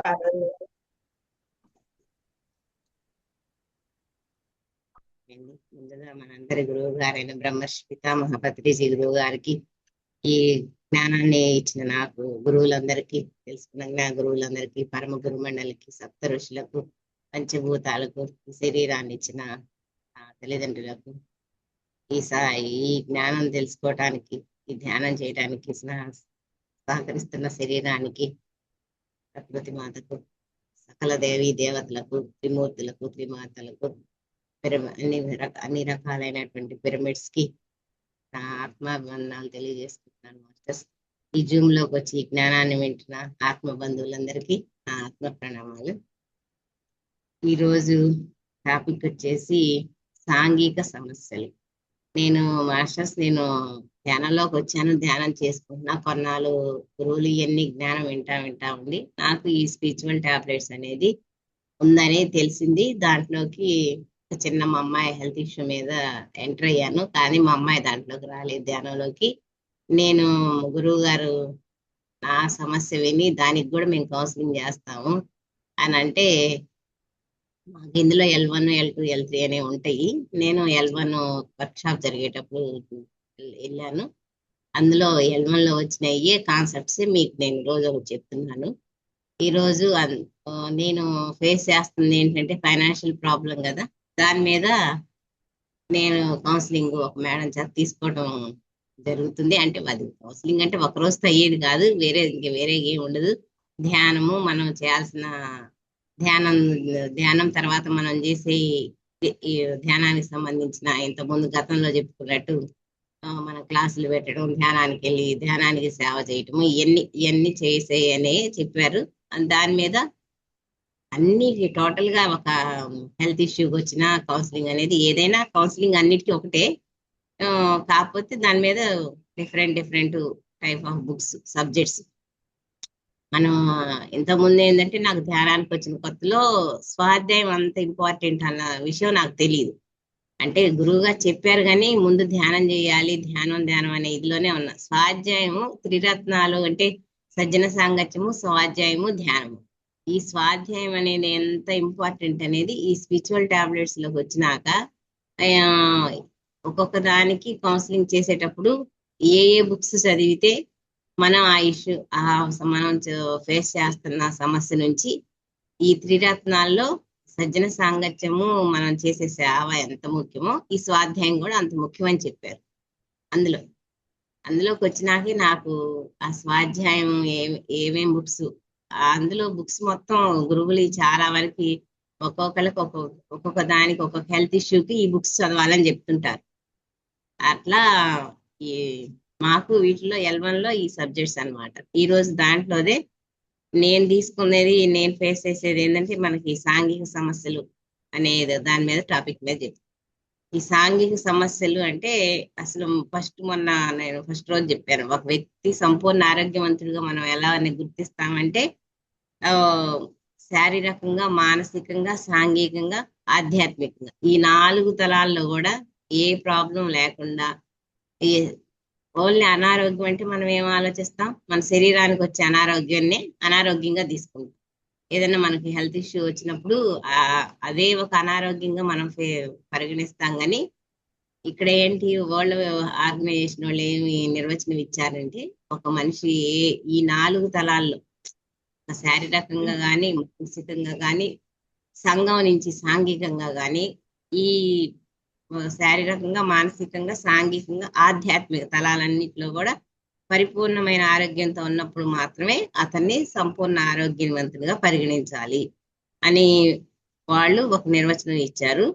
పాటలు ముందుగా మనందరి గురువు గారైన బ్రహ్మర్షి పితామహ పత్రిజీ గురువు గారికి, ఈ జ్ఞానాన్ని ఇచ్చిన నాకు గురువులందరికీ, తెలుసుకున్న గురువులందరికీ, పరమ గురు మండలికి, సప్త ఋషులకు, పంచభూతాలకు, ఈ శరీరాన్ని ఇచ్చిన తల్లిదండ్రులకు, ఈ జ్ఞానం తెలుసుకోవటానికి, ఈ ధ్యానం చేయడానికి సహకరిస్తున్న శరీరానికి, ప్రకృతి మాతకు, సకల దేవీ దేవతలకు, త్రిమూర్తులకు, త్రిమాతలకు, అన్ని రకాలైనటువంటి పిరమిడ్స్ కి నా ఆత్మాభివందనాలు తెలియజేసుకుంటున్నాను మాస్టర్స్. ఈ జూమ్ లోకి వచ్చి ఈ జ్ఞానాన్ని వింటున్న ఆత్మ బంధువులందరికీ నా ఆత్మ ప్రణామాలు. ఈరోజు టాపిక్ వచ్చేసి సాంఘిక సమస్యలు. నేను ధ్యానంలోకి వచ్చాను, ధ్యానం చేసుకుంటున్నా. కొన్నాళ్ళు గురువులు ఇవన్నీ జ్ఞానం వింటా ఉండి నాకు ఈ స్పిరిచువల్ టాబ్లెట్స్ అనేది ఉందని తెలిసింది. దాంట్లోకి చిన్న మా అమ్మాయి హెల్త్ ఇష్యూ మీద ఎంటర్ అయ్యాను, కానీ మా అమ్మాయి దాంట్లోకి రాలేదు ధ్యానంలోకి. నేను గురువు గారు నా సమస్య విని దానికి కూడా మేము కౌన్సిలింగ్ చేస్తాము అని అంటే, మాకు ఇందులో L1, L2, L3 అనేవి ఉంటాయి. నేను L1 వర్క్ షాప్ జరిగేటప్పుడు వెళ్ళాను. అందులో L1 లో వచ్చిన ఏ కాన్సెప్ట్స్ మీకు నేను రోజు ఒకటి చెప్తున్నాను. ఈరోజు నేను ఫేస్ చేస్తుంది ఏంటంటే ఫైనాన్షియల్ ప్రాబ్లం కదా, దాని మీద నేను కౌన్సిలింగ్ ఒక మేడం చేత తీసుకోవడం జరుగుతుంది. అంటే అది కౌన్సిలింగ్ అంటే ఒక రోజుతో అయ్యేది కాదు, వేరే ఏం ఉండదు. ధ్యానము మనం చేయాల్సిన ధ్యానం తర్వాత మనం చేసే ఈ ధ్యానానికి సంబంధించిన ఇంతకుముందు గతంలో చెప్పుకున్నట్టు మన క్లాసులు పెట్టడం, ధ్యానానికి వెళ్ళి ధ్యానానికి సేవ చేయటము, ఇవన్నీ చేసేయనే చెప్పారు. దాని మీద అన్ని టోటల్ గా ఒక హెల్త్ ఇష్యూకి వచ్చిన కౌన్సిలింగ్ అనేది, ఏదైనా కౌన్సిలింగ్ అన్నిటికీ ఒకటే, కాకపోతే దాని మీద different type of books, subjects. మనం ఇంతకుముందు ఏంటంటే నాకు ధ్యానానికి వచ్చిన కొత్తలో స్వాధ్యాయం అంత ఇంపార్టెంట్ అన్న విషయం నాకు తెలియదు. అంటే గురువుగా చెప్పారు కానీ ముందు ధ్యానం చేయాలి, ధ్యానం అనే ఇదిలోనే ఉన్నా. స్వాధ్యాయము త్రిరత్నాలు అంటే సజ్జన సాంగత్యము, స్వాధ్యాయము, ధ్యానము. ఈ స్వాధ్యాయం అనేది ఎంత ఇంపార్టెంట్ అనేది ఈ స్పిరిచువల్ టాబ్లెట్స్ లోకి వచ్చినాక ఒక్కొక్క దానికి కౌన్సిలింగ్ చేసేటప్పుడు ఏ బుక్స్ చదివితే మనం ఆ ఇష్యూ మనం ఫేస్ చేస్తున్న సమస్య నుంచి ఈ త్రిరత్నాల్లో సజ్జన సాంగత్యము, మనం చేసే సేవ ఎంత ముఖ్యమో ఈ స్వాధ్యాయం కూడా అంత ముఖ్యమని చెప్పారు. అందులోకి వచ్చినాకే నాకు ఆ స్వాధ్యాయం ఏమేం బుక్స్, అందులో బుక్స్ మొత్తం గురువులు చాలా వరకు ఒక్కొక్కరికి ఒక్కొక్క దానికి ఒక్కొక్క హెల్త్ ఇష్యూకి ఈ బుక్స్ చదవాలని చెప్తుంటారు. అట్లా ఈ మాకు వీటిలో L1 లో ఈ సబ్జెక్ట్స్ అన్నమాట. ఈ రోజు దాంట్లోదే నేను తీసుకునేది, నేను ఫేస్ చేసేది ఏంటంటే మనకి సాంఘిక సమస్యలు అనేది దాని మీద టాపిక్ మీద చెప్తాను. ఈ సాంఘిక సమస్యలు అంటే అసలు నేను ఫస్ట్ రోజు చెప్పాను, ఒక వ్యక్తి సంపూర్ణ ఆరోగ్యవంతుడిగా మనం ఎలా గుర్తిస్తామంటే శారీరకంగా, మానసికంగా, సాంఘికంగా, ఆధ్యాత్మికంగా ఈ 4 తలాల్లో కూడా ఏ ప్రాబ్లం లేకుండా, ఓన్లీ అనారోగ్యం అంటే మనం ఏం ఆలోచిస్తాం, మన శరీరానికి వచ్చే అనారోగ్యాన్ని అనారోగ్యంగా తీసుకుంటాం. ఏదైనా మనకి హెల్త్ ఇష్యూ వచ్చినప్పుడు అదే ఒక అనారోగ్యంగా మనం పరిగణిస్తాం. కానీ ఇక్కడ ఏంటి, వరల్డ్ ఆర్గనైజేషన్ వాళ్ళు ఏమి నిర్వచనం ఇచ్చారంటే, ఒక మనిషి ఈ 4 తలాల్లో శారీరకంగా కానీ, మానసికంగా కానీ, సంఘం నుంచి సాంఘికంగా కానీ, ఈ శారీరకంగా, మానసికంగా, సాంఘికంగా, ఆధ్యాత్మిక తలాలన్నింటిలో కూడా పరిపూర్ణమైన ఆరోగ్యంతో ఉన్నప్పుడు మాత్రమే అతన్ని సంపూర్ణ ఆరోగ్యవంతుడిగా పరిగణించాలి అని వాళ్ళు ఒక నిర్వచనం ఇచ్చారు.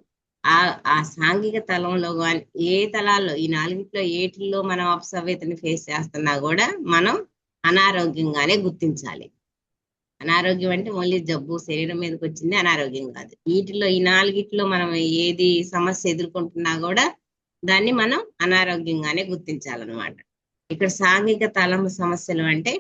ఆ సాంఘిక తలంలో కానీ ఏ తలాల్లో, ఈ 4 ఏటిల్లో మనం అపసవ్యతని ఫేస్ చేస్తున్నా కూడా మనం అనారోగ్యంగానే గుర్తించాలి. అనారోగ్యం అంటే ఓన్లీ జబ్బు శరీరం మీదకి వచ్చింది అనారోగ్యం కాదు. వీటిలో ఈ 4 మనం ఏది సమస్య ఎదుర్కొంటున్నా కూడా దాన్ని మనం అనారోగ్యంగానే గుర్తించాలన్నమాట. ఇక్కడ సాంఘిక తలం సమస్యలు అంటే,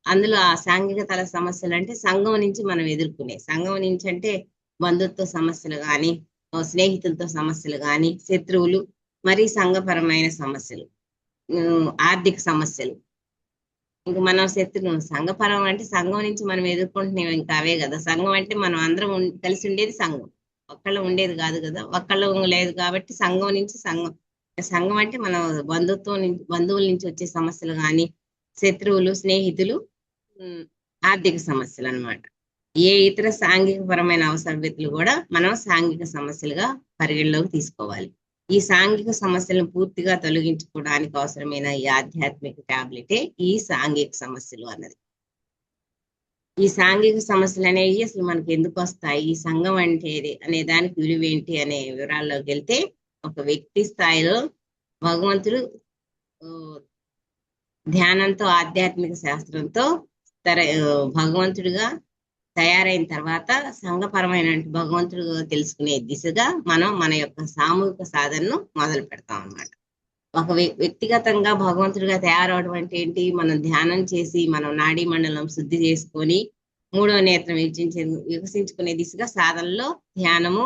అందులో ఆ సాంఘిక తల సమస్యలు అంటే సంఘం నుంచి మనం ఎదుర్కొనే, సంఘం నుంచి అంటే బంధుత్వ సమస్యలు కానీ, స్నేహితులతో సమస్యలు కానీ, శత్రువులు, మరి సంఘపరమైన సమస్యలు, ఆర్థిక సమస్యలు, ఇంక మనం శత్రువు. సంఘపరం అంటే సంఘం నుంచి మనం ఎదుర్కొంటున్నాం, ఇంకా అవే కదా. సంఘం అంటే మనం అందరం కలిసి ఉండేది సంఘం, ఒక్కళ్ళ ఉండేది కాదు కదా. ఒక్కళ్ళ లేదు కాబట్టి సంఘం నుంచి సంఘం. సంఘం అంటే మన బంధువుల నుంచి వచ్చే సమస్యలు కానీ, శత్రువులు, స్నేహితులు, ఉమ్, ఆర్థిక సమస్యలు అన్నమాట. ఏ ఇతర సాంఘిక పరమైన అవసరతలు కూడా మనం సాంఘిక సమస్యలుగా పరిగణలోకి తీసుకోవాలి. ఈ సాంఘిక సమస్యలను పూర్తిగా తొలగించుకోవడానికి అవసరమైన ఈ ఆధ్యాత్మిక టాబ్లెటే ఈ సాంఘిక సమస్యలు అన్నది. ఈ సాంఘిక సమస్యలు అనేవి అసలు మనకి ఎందుకు వస్తాయి, ఈ సంఘం అంటే అనే దానికి విలువ ఏంటి అనే వివరాల్లోకి వెళ్తే, ఒక వ్యక్తి స్థాయిలో భగవంతుడు ఆ, ధ్యానంతో, ఆధ్యాత్మిక శాస్త్రంతో భగవంతుడిగా తయారైన తర్వాత సంఘపరమైన భగవంతుడు తెలుసుకునే దిశగా మనం మన యొక్క సామూహిక సాధనను మొదలు పెడతాం అన్నమాట. ఒక వ్యక్తిగతంగా భగవంతుడిగా తయారవడం అంటే ఏంటి? మనం ధ్యానం చేసి మనం నాడీ మండలం శుద్ధి చేసుకొని మూడో నేత్రం వికసించుకునే దిశగా సాధనలో ధ్యానము,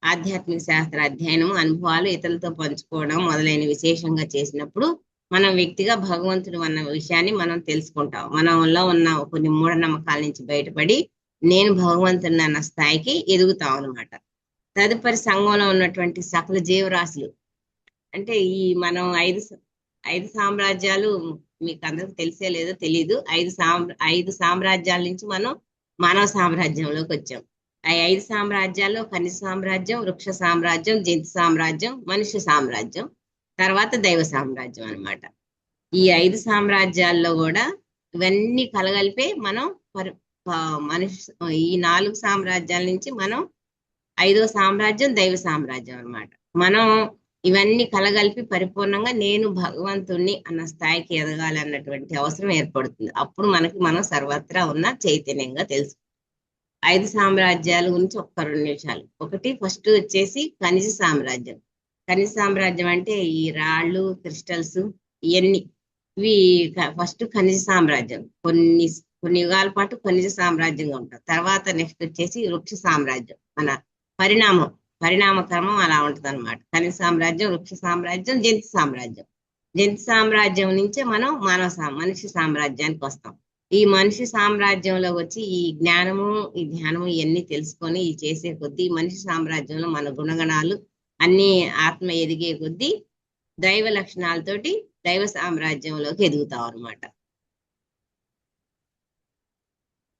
ఆధ్యాత్మిక శాస్త్ర అధ్యయనము, అనుభవాలు ఇతరులతో పంచుకోవడం మొదలైన విశేషంగా చేసినప్పుడు మనం వ్యక్తిగా భగవంతుడు అన్న విషయాన్ని మనం తెలుసుకుంటాం. మనలో ఉన్న కొన్ని మూఢనమ్మకాల నుంచి బయటపడి నేను భగవంతుని అన్న స్థాయికి ఎదుగుతాం అనమాట. తదుపరి సంఘంలో ఉన్నటువంటి సకల జీవరాశులు, అంటే ఈ మనం ఐదు సామ్రాజ్యాలు మీకు అందరికి తెలిసే లేదో తెలీదు. ఐదు సామ్రాజ్యాల నుంచి మనం మానవ సామ్రాజ్యంలోకి వచ్చాం. ఆ 5 సామ్రాజ్యాల్లో ఖనిజ సామ్రాజ్యం, వృక్ష సామ్రాజ్యం, జంతు సామ్రాజ్యం, మనుష్య సామ్రాజ్యం, తర్వాత దైవ సామ్రాజ్యం అన్నమాట. ఈ 5 సామ్రాజ్యాల్లో కూడా ఇవన్నీ కలగలిపే మనం ఈ 4 సామ్రాజ్యాల నుంచి మనం 5వ సామ్రాజ్యం దైవ సామ్రాజ్యం అన్నమాట. మనం ఇవన్నీ కలగలిపి పరిపూర్ణంగా నేను భగవంతుణ్ణి అన్న స్థాయికి ఎదగాలి అన్నటువంటి అవసరం ఏర్పడుతుంది. అప్పుడు మనం సర్వత్రా ఉన్న చైతన్యంగా తెలుసు. 5 సామ్రాజ్యాల గురించి ఒక్క 2 నిమిషాలు. ఒకటి ఫస్ట్ వచ్చేసి ఖనిజ సామ్రాజ్యం. ఖనిజ సామ్రాజ్యం అంటే ఈ రాళ్ళు, క్రిస్టల్స్, ఇవన్నీ ఇవి ఫస్ట్ ఖనిజ సామ్రాజ్యం. కొన్ని యుగాల పాటు ఖనిజ సామ్రాజ్యంగా ఉంటుంది. తర్వాత నెక్స్ట్ వచ్చేసి వృక్ష సామ్రాజ్యం. మన పరిణామ క్రమం అలా ఉంటుంది అనమాట. ఖనిజ సామ్రాజ్యం, వృక్ష సామ్రాజ్యం, జంతు సామ్రాజ్యం. జంతు సామ్రాజ్యం నుంచే మనం మనిషి సామ్రాజ్యానికి వస్తాం. ఈ మనిషి సామ్రాజ్యంలో వచ్చి ఈ జ్ఞానము, ఈ ధ్యానము ఇవన్నీ తెలుసుకొని ఈ చేసే కొద్దీ మనిషి సామ్రాజ్యంలో మన గుణగణాలు అన్ని ఆత్మ ఎదిగే కొద్దీ దైవ లక్షణాలతోటి దైవ సామ్రాజ్యంలోకి ఎదుగుతాం అనమాట.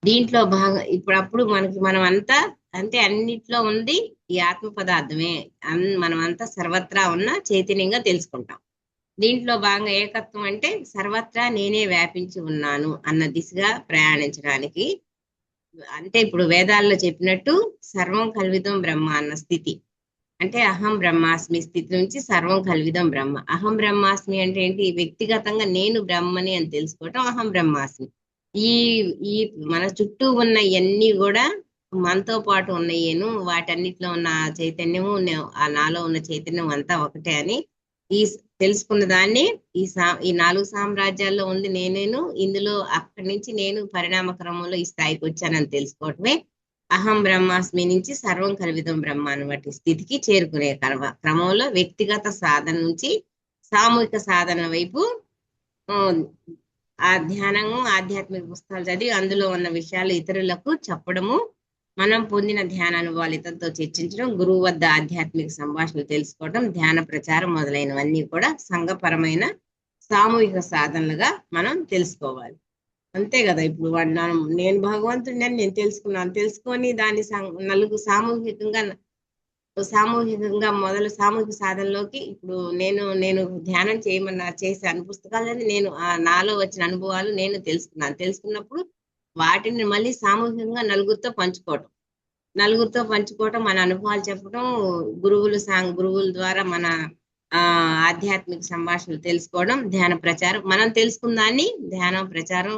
దీంట్లో ఇప్పుడప్పుడు మనం అంతా అంటే అన్నిట్లో ఉంది ఈ ఆత్మ పదార్థమే. మనమంతా సర్వత్రా ఉన్న చైతన్యంగా తెలుసుకుంటాం. దీంట్లో భాగంగా ఏకత్వం అంటే సర్వత్రా నేనే వ్యాపించి ఉన్నాను అన్న దిశగా ప్రయాణించడానికి, అంటే ఇప్పుడు వేదాల్లో చెప్పినట్టు సర్వం కల్విదం బ్రహ్మ అన్న స్థితి, అంటే అహం బ్రహ్మాస్మి స్థితి నుంచి సర్వం కల్విదం బ్రహ్మ. అహం బ్రహ్మాస్మి అంటే ఏంటి? వ్యక్తిగతంగా నేను బ్రహ్మని అని తెలుసుకోవటం అహం బ్రహ్మాస్మి. ఈ ఈ మన చుట్టూ ఉన్న ఇవన్నీ కూడా మనతో పాటు ఉన్నాయేను, వాటన్నిటిలో ఉన్న చైతన్యము, నాలో ఉన్న చైతన్యం అంతా ఒకటే అని ఈ తెలుసుకున్న దాన్ని ఈ 4 సామ్రాజ్యాల్లో ఉంది నేనేను, ఇందులో అక్కడి నుంచి నేను పరిణామ క్రమంలో ఈ స్థాయికి వచ్చానని తెలుసుకోవటమే అహం బ్రహ్మాస్మి నుంచి సర్వం కల్విదం బ్రహ్మ అన్నమాట స్థితికి చేరుకునే క్రమంలో వ్యక్తిగత సాధన నుంచి సామూహిక సాధన వైపు ఆ ధ్యానము, ఆధ్యాత్మిక పుస్తకాలు చదివి అందులో ఉన్న విషయాలు ఇతరులకు చెప్పడము, మనం పొందిన ధ్యాన అనుభవాలు ఇతరులతో చర్చించడం, గురువు వద్ద ఆధ్యాత్మిక సంభాషణలు తెలుసుకోవడం, ధ్యాన ప్రచారం మొదలైనవన్నీ కూడా సంఘపరమైన సామూహిక సాధనలుగా మనం తెలుసుకోవాలి. అంతే కదా. ఇప్పుడు నేను భగవంతుడిని అని నేను తెలుసుకొని దాన్ని సామూహికంగా సామూహిక సాధనలోకి ఇప్పుడు నేను ధ్యానం చేశాను పుస్తకాలని నేను నాలో వచ్చిన అనుభవాలు నేను తెలుసుకున్నప్పుడు వాటిని మళ్ళీ సామూహికంగా నలుగురితో పంచుకోవటం, మన అనుభవాలు చెప్పడం, గురువుల ద్వారా మన ఆధ్యాత్మిక సంభాషణలు తెలుసుకోవడం, ధ్యాన ప్రచారం, మనం తెలుసుకున్న దాన్ని ధ్యానం ప్రచారం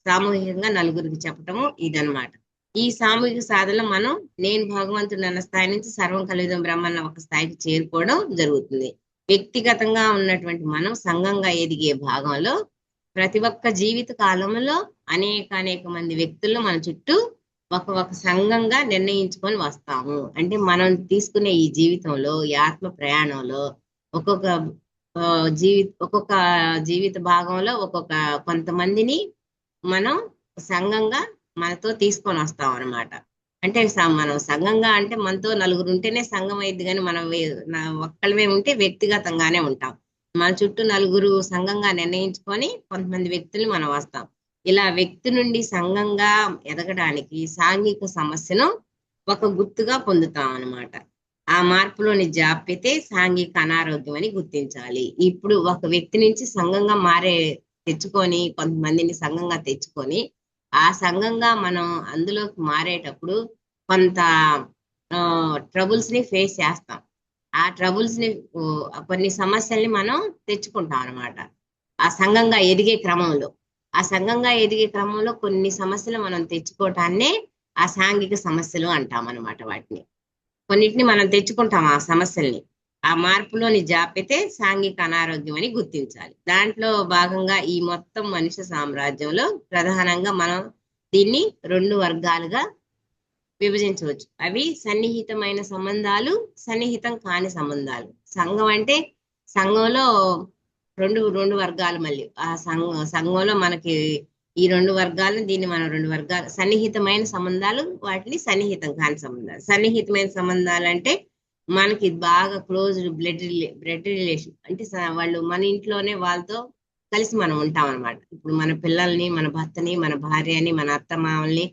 సామూహికంగా నలుగురికి చెప్పటము, ఇదనమాట. ఈ సామూహిక సాధనలో మనం నేను భగవంతుడు అన్న స్థాయి నుంచి సర్వం కల్విదం బ్రహ్మన్న ఒక స్థాయికి చేరుకోవడం జరుగుతుంది. వ్యక్తిగతంగా ఉన్నటువంటి మనం సంఘంగా ఎదిగే భాగంలో ప్రతి ఒక్క జీవిత కాలంలో అనేక మంది వ్యక్తులను మన చుట్టూ ఒక సంఘంగా నిర్ణయించుకొని వస్తాము. అంటే మనం తీసుకునే ఈ జీవితంలో, ఈ ఆత్మ ప్రయాణంలో ఒక్కొక్క ఒక్కొక్క జీవిత భాగంలో ఒక్కొక్క కొంతమందిని మనం సంఘంగా మనతో తీసుకొని వస్తాం అనమాట. అంటే మనం సంఘంగా అంటే మనతో నలుగురు ఉంటేనే సంఘం అయింది, కానీ మనం ఒక్కళ్ళమే ఉంటే వ్యక్తిగతంగానే ఉంటాం. మన చుట్టూ నలుగురు సంఘంగా నిర్ణయించుకొని కొంతమంది వ్యక్తుల్ని మనం వస్తాం. ఇలా వ్యక్తి నుండి సంఘంగా ఎదగడానికి సాంఘిక సమస్యను ఒక గుర్తుగా పొందుతాం అన్నమాట. ఆ మార్పులోని జాప్యతే సాంఘిక అనారోగ్యం అని గుర్తించాలి. ఇప్పుడు ఒక వ్యక్తి నుంచి సంఘంగా తెచ్చుకొని కొంతమందిని సంఘంగా తెచ్చుకొని ఆ సంఘంగా మనం అందులోకి మారేటప్పుడు కొంత ట్రబుల్స్ ని ఫేస్ చేస్తాం. ఆ ట్రబుల్స్ ని కొన్ని సమస్యల్ని మనం తెచ్చుకుంటాం అనమాట. ఆ సంఘంగా ఎదిగే క్రమంలో కొన్ని సమస్యలు మనం తెచ్చుకోవటాన్నే ఆ సాంఘిక సమస్యలు అంటాం అనమాట. వాటిని కొన్నిటిని మనం తెచ్చుకుంటాం ఆ సమస్యల్ని. ఆ మార్పులోని జాప్యతే సాంఘిక అనారోగ్యం అని గుర్తించాలి. దాంట్లో భాగంగా ఈ మొత్తం మనిషి సామ్రాజ్యంలో ప్రధానంగా మనం దీన్ని 2 వర్గాలుగా విభజించవచ్చు. అవి సన్నిహితమైన సంబంధాలు, సన్నిహితం కాని సంబంధాలు. సంఘం అంటే సంఘంలో రెండు వర్గాలు. మళ్ళీ ఆ సంఘంలో మనకి ఈ 2 వర్గాలను దీన్ని మనం 2 వర్గాలు సన్నిహితమైన సంబంధాలు, వాటిని సన్నిహితం కాని సంబంధాలు. సన్నిహితమైన సంబంధాలు అంటే మనకి బాగా క్లోజ్డ్ బ్లడ్ రిలేషన్ అంటే వాళ్ళు మన ఇంట్లోనే వాళ్ళతో కలిసి మనం ఉంటాం అనమాట. ఇప్పుడు మన పిల్లల్ని, మన భర్తని, మన భార్యని, మన అత్త మామల్ని,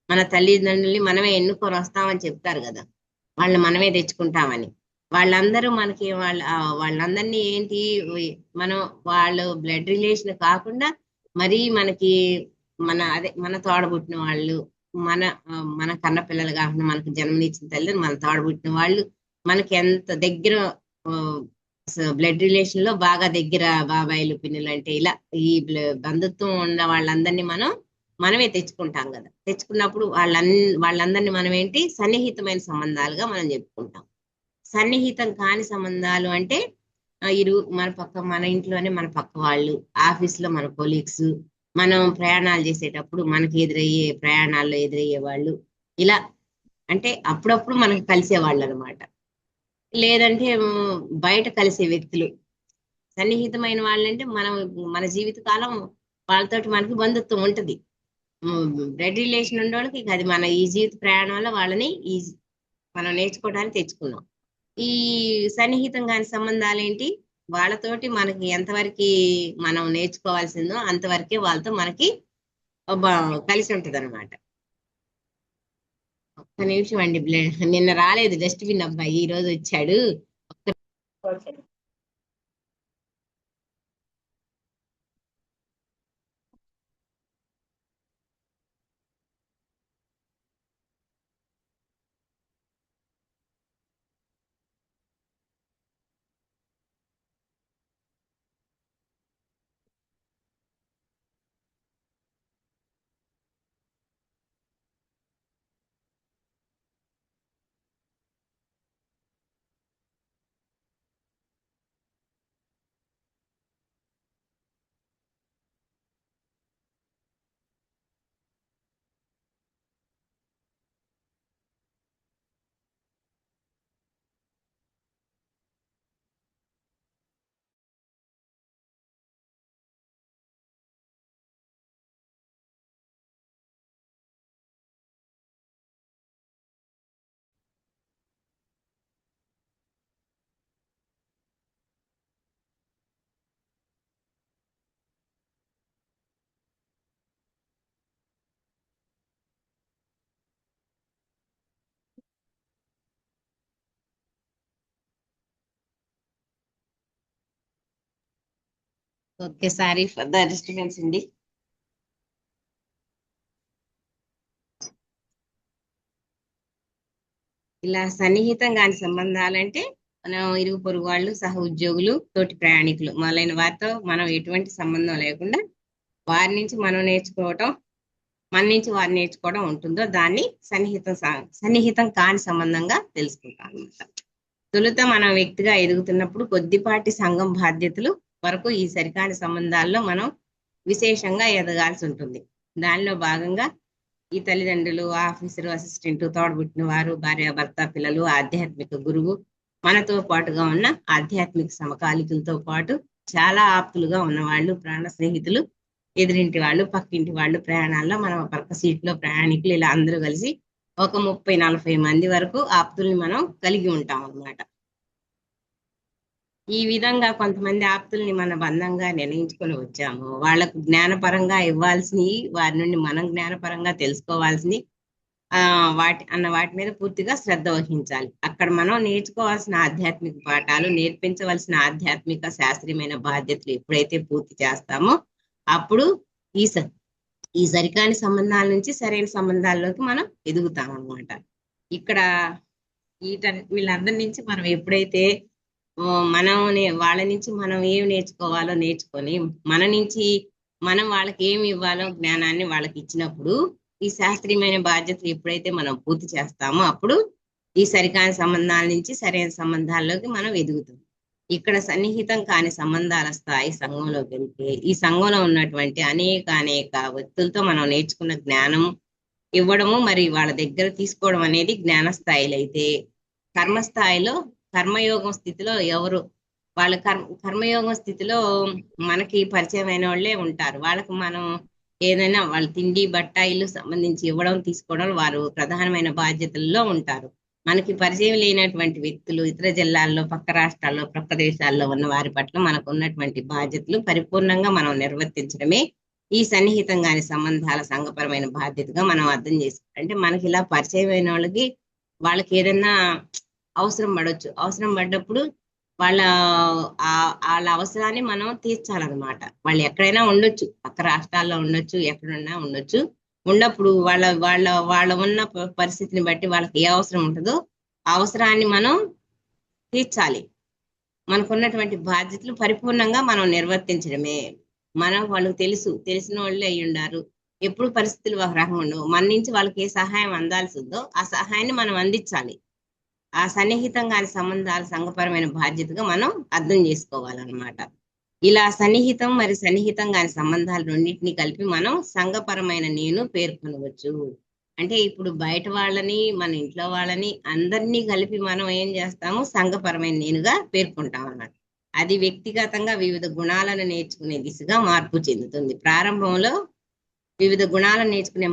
మన తల్లిదండ్రుల్ని మనమే ఎన్నుకొని వస్తామని చెప్తారు కదా, వాళ్ళని మనమే తెచ్చుకుంటామని. వాళ్ళందరూ మనకి వాళ్ళందరినీ ఏంటి మనం వాళ్ళు బ్లడ్ రిలేషన్ కాకుండా మరీ మనకి మన తోడబుట్టిన వాళ్ళు, మన మన కన్న పిల్లలు కాకుండా మనకు జన్మనిచ్చిన తల్లి, మన తోడబుట్టిన వాళ్ళు, మనకి ఎంత దగ్గర బ్లడ్ రిలేషన్ లో బాగా దగ్గర బాబాయిలు, పిన్నులు అంటే ఇలా ఈ బంధుత్వం ఉన్న వాళ్ళందరినీ మనమే తెచ్చుకుంటాం కదా. తెచ్చుకున్నప్పుడు వాళ్ళందరినీ మనం ఏంటి సన్నిహితమైన సంబంధాలుగా మనం చెప్పుకుంటాం. సన్నిహితం కాని సంబంధాలు అంటే మన ఇంట్లోనే మన పక్క వాళ్ళు, ఆఫీస్ లో మన కొలీగ్స్, మనం ప్రయాణాలు చేసేటప్పుడు మనకి ప్రయాణాల్లో ఎదురయ్యే వాళ్ళు, ఇలా అంటే అప్పుడప్పుడు మనకు కలిసేవాళ్ళు అనమాట. లేదంటే బయట కలిసే వ్యక్తులు. సన్నిహితమైన వాళ్ళంటే మన జీవితకాలం వాళ్ళతోటి మనకి బంధుత్వం ఉంటది. బ్లడ్ రిలేషన్ ఉండే వాళ్ళకి అది మన ఈ జీవిత ప్రయాణంలో వాళ్ళని మనం నేర్చుకోవడానికి తెచ్చుకున్నాం. ఈ సన్నిహితం కాని సంబంధాలు ఏంటి, వాళ్ళతోటి మనకి ఎంతవరకు మనం నేర్చుకోవాల్సిందో అంతవరకే వాళ్ళతో మనకి కలిసి ఉంటది అనమాట. ఒక్క నిమిషం అండి, నిన్న రాలేదు డస్ట్బిన్ అబ్బాయి, ఈ రోజు వచ్చాడు. Okay, sorry for the disturbance అండి. ఇలా సన్నిహితం కాని సంబంధాలంటే మనం ఇరుగు పొరుగు వాళ్ళు, సహ ఉద్యోగులు, తోటి ప్రయాణికులు మొదలైన వారితో మనం ఎటువంటి సంబంధం లేకుండా వారి నుంచి మనం నేర్చుకోవటం, మన నుంచి వారు నేర్చుకోవడం ఉంటుందో దాన్ని సన్నిహితం కాని సంబంధంగా తెలుసుకుంటాం అనమాట. తొలుత మనం వ్యక్తిగా ఎదుగుతున్నప్పుడు కొద్దిపాటి సంఘం బాధ్యతలు వరకు ఈ సరికాని సంబంధాల్లో మనం విశేషంగా ఎదగాల్సి ఉంటుంది. దానిలో భాగంగా ఈ తల్లిదండ్రులు, ఆఫీసరు, అసిస్టెంట్, తోడబుట్టిన వారు, భార్య, భర్త, పిల్లలు, ఆధ్యాత్మిక గురువు, మనతో పాటుగా ఉన్న ఆధ్యాత్మిక సమకాలికులతో పాటు చాలా ఆప్తులుగా ఉన్నవాళ్ళు, ప్రాణ స్నేహితులు, ఎదురింటి వాళ్ళు, పక్కింటి వాళ్ళు, ప్రయాణాల్లో మనం పక్క సీట్లో ప్రయాణికులు ఇలా అందరూ కలిసి ఒక 30-40 మంది వరకు ఆప్తుల్ని మనం కలిగి ఉంటాం అన్నమాట. ఈ విధంగా కొంతమంది ఆప్తుల్ని మన బంధంగా నిర్ణయించుకొని వచ్చాము. వాళ్ళకు జ్ఞానపరంగా ఇవ్వాల్సినవి, వారి నుండి మనం జ్ఞానపరంగా తెలుసుకోవాల్సినవి వాటి మీద పూర్తిగా శ్రద్ధ వహించాలి. అక్కడ మనం నేర్చుకోవాల్సిన ఆధ్యాత్మిక పాఠాలు, నేర్పించవలసిన ఆధ్యాత్మిక శాస్త్రీయమైన బాధ్యతలు ఎప్పుడైతే పూర్తి చేస్తామో అప్పుడు ఈ సరికాని సంబంధాల నుంచి సరైన సంబంధాల్లోకి మనం ఎదుగుతాం అన్నమాట. ఇక్కడ వీళ్ళందరి నుంచి మనం ఎప్పుడైతే వాళ్ళ నుంచి మనం ఏమి నేర్చుకోవాలో నేర్చుకొని మన నుంచి మనం వాళ్ళకి ఏమి ఇవ్వాలో జ్ఞానాన్ని వాళ్ళకి ఇచ్చినప్పుడు ఈ శాస్త్రీయమైన బాధ్యతలు ఎప్పుడైతే మనం పూర్తి చేస్తామో అప్పుడు ఈ సరికాని సంబంధాల నుంచి సరైన సంబంధాల్లోకి మనం ఎదుగుతాం. ఇక్కడ సన్నిహితం కాని సంబంధాల స్థాయి సంఘంలోకి వెళ్తే ఈ సంఘంలో ఉన్నటువంటి అనేక వ్యక్తులతో మనం నేర్చుకున్న జ్ఞానం ఇవ్వడము, మరి వాళ్ళ దగ్గర తీసుకోవడం అనేది జ్ఞాన స్థాయిలో అయితే, కర్మస్థాయిలో కర్మయోగం స్థితిలో వాళ్ళ కర్మయోగం స్థితిలో మనకి పరిచయమైన వాళ్ళే ఉంటారు. వాళ్ళకు మనం ఏదైనా వాళ్ళ తిండి, బట్ట, ఇల్లు సంబంధించి ఇవ్వడం, తీసుకోవడం వారు ప్రధానమైన బాధ్యతల్లో ఉంటారు. మనకి పరిచయం లేనటువంటి వ్యక్తులు ఇతర జిల్లాల్లో, పక్క రాష్ట్రాల్లో, ప్రక్క దేశాల్లో ఉన్న వారి పట్ల మనకు ఉన్నటువంటి బాధ్యతలు పరిపూర్ణంగా మనం నిర్వర్తించడమే ఈ సన్నిహితంగాని సంబంధాల సంఘపరమైన బాధ్యతగా మనం అర్థం చేసుకోవాలి. అంటే మనకి ఇలా పరిచయమైన వాళ్ళకి ఏదైనా అవసరం పడవచ్చు. అవసరం పడ్డప్పుడు వాళ్ళ అవసరాన్ని మనం తీర్చాలన్నమాట. వాళ్ళు ఎక్కడైనా ఉండొచ్చు, పక్క రాష్ట్రాల్లో ఉండొచ్చు, ఎక్కడున్నా ఉండొచ్చు. ఉన్నప్పుడు వాళ్ళ ఉన్న పరిస్థితిని బట్టి వాళ్ళకి ఏ అవసరం ఉంటుందో ఆ అవసరాన్ని మనం తీర్చాలి. మనకున్నటువంటి బాధ్యతలు పరిపూర్ణంగా మనం నిర్వర్తించడమే. వాళ్ళకి తెలిసిన వాళ్ళే అయి ఉండారు. ఎప్పుడు పరిస్థితులు ఒక రకంగా ఉండవు. మన నుంచి వాళ్ళకి ఏ సహాయం అందాల్సి ఉందో ఆ సహాయాన్ని మనం అందించాలి. ఆ సన్నిహితంగాని సంబంధాల సంఘపరమైన బాధ్యతగా మనం అర్థం చేసుకోవాలన్నమాట. ఇలా సన్నిహితం మరి సన్నిహితంగాని సంబంధాలు రెండింటినీ కలిపి మనం సంఘపరమైన నేను పేర్కొనవచ్చు. అంటే ఇప్పుడు బయట వాళ్ళని, మన ఇంట్లో వాళ్ళని అందరినీ కలిపి మనం ఏం చేస్తాము, సంఘపరమైన నేనుగా పేర్కొంటాం అన్నమాట. అది వ్యక్తిగతంగా వివిధ గుణాలను నేర్చుకునే దిశగా మార్పు చెందుతుంది. ప్రారంభంలో వివిధ గుణాలను నేర్చుకునే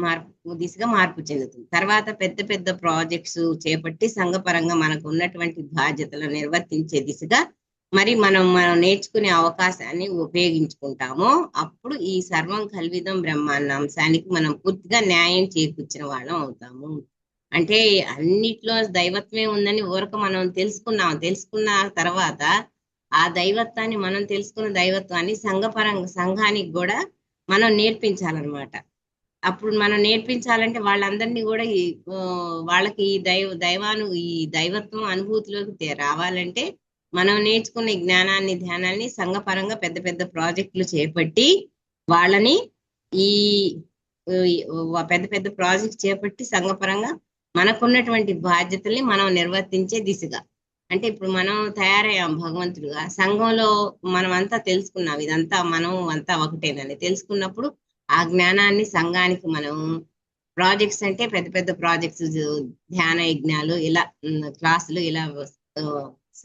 దిశగా మార్పు చెందుతుంది. తర్వాత పెద్ద పెద్ద ప్రాజెక్ట్స్ చేపట్టి సంఘపరంగా మనకు ఉన్నటువంటి బాధ్యతలను నిర్వర్తించే దిశగా మరి మనం నేర్చుకునే అవకాశాన్ని ఉపయోగించుకుంటామో అప్పుడు ఈ సర్వం కల్విదం బ్రహ్మాన్న అంశానికి మనం పూర్తిగా న్యాయం చేకూర్చిన వాళ్ళం అవుతాము. అంటే అన్నిట్లో దైవత్వమే ఉందని ఊరక మనం తెలుసుకున్న తర్వాత ఆ దైవత్వాన్ని, మనం తెలుసుకున్న దైవత్వాన్ని సంఘానికి కూడా మనం నేర్పించాలన్నమాట. అప్పుడు మనం నేర్పించాలంటే వాళ్ళందరినీ కూడా వాళ్ళకి ఈ దైవత్వం అనుభూతిలోకి రావాలంటే మనం నేర్చుకునే జ్ఞానాన్ని, ధ్యానాన్ని సంఘపరంగా పెద్ద పెద్ద ప్రాజెక్టులు చేపట్టి వాళ్ళని పెద్ద పెద్ద ప్రాజెక్ట్ చేపట్టి సంఘపరంగా మనకున్నటువంటి బాధ్యతల్ని మనం నిర్వర్తించే దిశగా. అంటే ఇప్పుడు మనం తయారయ్యాం భగవంతుడుగా, సంఘంలో మనం అంతా తెలుసుకున్నాం, ఇదంతా మనం అంతా ఒకటేనని తెలుసుకున్నప్పుడు ఆ జ్ఞానాన్ని సంఘానికి మనం ప్రాజెక్ట్స్ అంటే పెద్ద పెద్ద ప్రాజెక్ట్స్, ధ్యాన యజ్ఞాలు, ఇలా క్లాసులు, ఇలా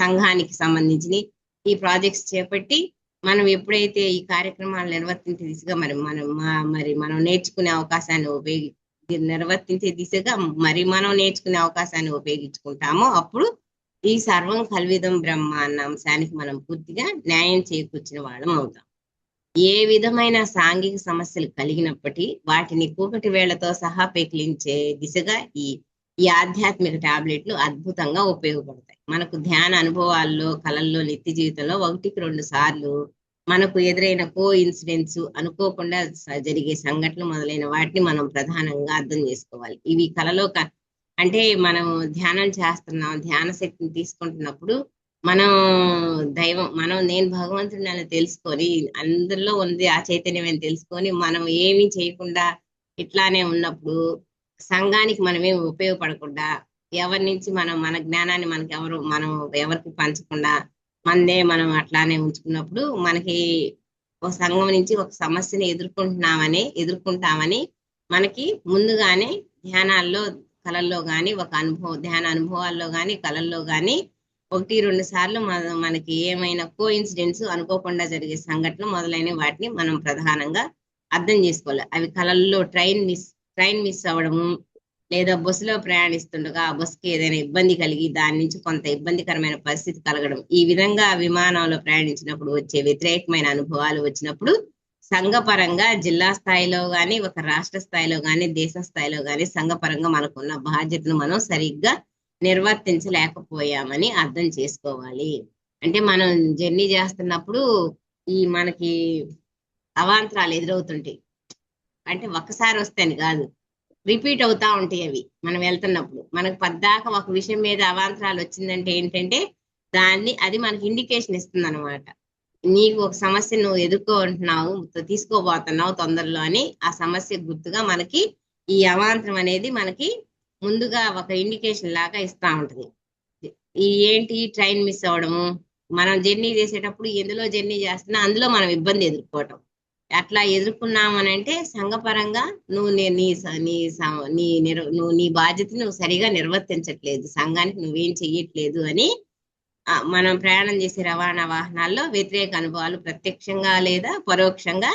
సంఘానికి సంబంధించిన ఈ ప్రాజెక్ట్స్ చేపట్టి మనం ఎప్పుడైతే ఈ కార్యక్రమాలు నిర్వర్తించే దిశగా మనం నేర్చుకునే అవకాశాన్ని నిర్వర్తించే దిశగా మనం నేర్చుకునే అవకాశాన్ని ఉపయోగించుకుంటామో అప్పుడు ఈ సర్వం కల్విదం బ్రహ్మ అన్న అంశానికి మనం పూర్తిగా న్యాయం చేకూర్చిన వాళ్ళం అవుతాం. ఏ విధమైన సాంఘిక సమస్యలు కలిగినప్పటికీ వాటిని కూకటి వేళ్లతో సహా పెకిలించే దిశగా ఈ ఆధ్యాత్మిక టాబ్లెట్లు అద్భుతంగా ఉపయోగపడతాయి. మనకు ధ్యాన అనుభవాల్లో, కళల్లో, నిత్య జీవితంలో 1-2 సార్లు మనకు ఎదురైన ఇన్సిడెంట్స్, అనుకోకుండా జరిగే సంఘటనలు మొదలైన వాటిని మనం ప్రధానంగా అర్థం చేసుకోవాలి. ఇవి కళలో అంటే మనం ధ్యానం చేస్తున్నాం, ధ్యాన శక్తిని తీసుకుంటున్నప్పుడు నేను భగవంతుడిని తెలుసుకొని, అందరిలో ఉంది ఆ చైతన్యం అని తెలుసుకొని మనం ఏమీ చేయకుండా ఇట్లానే ఉన్నప్పుడు సంఘానికి మనమేమి ఉపయోగపడకుండా, ఎవరి నుంచి మన జ్ఞానాన్ని మనం ఎవరికి పంచకుండా మనం అట్లానే ఉంచుకున్నప్పుడు మనకి ఒక సంఘం నుంచి ఒక సమస్యని ఎదుర్కొంటామని మనకి ముందుగానే ధ్యానాల్లో, కళల్లో గాని, ధ్యాన అనుభవాల్లో గాని, కళల్లో గాని 1-2 సార్లు మనకి ఏమైనా కోఇన్సిడెంట్స్ అనుకోకుండా జరిగే సంఘటన మొదలైన వాటిని మనం ప్రధానంగా అర్థం చేసుకోవాలి. అవి కళల్లో ట్రైన్ మిస్ అవ్వడము, లేదా బస్సులో ప్రయాణిస్తుండగా ఆ బస్సుకి ఏదైనా ఇబ్బంది కలిగి దాని నుంచి కొంత ఇబ్బందికరమైన పరిస్థితి కలగడం, ఈ విధంగా విమానంలో ప్రయాణించినప్పుడు వచ్చే వ్యతిరేకమైన అనుభవాలు వచ్చినప్పుడు సంఘపరంగా జిల్లా స్థాయిలో గాని, ఒక రాష్ట్ర స్థాయిలో గాని, దేశ స్థాయిలో గాని సంఘపరంగా మనకున్న బాధ్యతను మనం సరిగ్గా నిర్వర్తించలేకపోయామని అర్థం చేసుకోవాలి. అంటే మనం జర్నీ చేస్తున్నప్పుడు మనకి అవాంతరాలు ఎదురవుతుంటాయి. అంటే ఒక్కసారి వస్తాయని కాదు, రిపీట్ అవుతా ఉంటాయి అవి. మనం వెళ్తున్నప్పుడు మనకు పద్దాక ఒక విషయం మీద అవాంతరాలు వచ్చిందంటే ఏంటంటే అది మనకి ఇండికేషన్ ఇస్తుంది అనమాట. నీకు ఒక సమస్య నువ్వు ఎదుర్కొంటున్నావు, తీసుకోబోతున్నావు తొందరలో అని ఆ సమస్య గుర్తుగా మనకి ఈ అవాంతరం అనేది మనకి ముందుగా ఒక ఇండికేషన్ లాగా ఇస్తా ఉంటది. ఏంటి ట్రైన్ మిస్ అవ్వడము, మనం జర్నీ చేసేటప్పుడు ఎందులో జర్నీ చేస్తున్నా అందులో మనం ఇబ్బంది ఎదుర్కోవటం. అట్లా ఎదుర్కొన్నాము అని అంటే సంఘపరంగా నువ్వు నీ బాధ్యతను నువ్వు సరిగా నిర్వర్తించట్లేదు, సంఘానికి నువ్వేం చెయ్యట్లేదు అని మనం ప్రయాణం చేసే రవాణా వాహనాల్లో వ్యతిరేక అనుభవాలు ప్రత్యక్షంగా లేదా పరోక్షంగా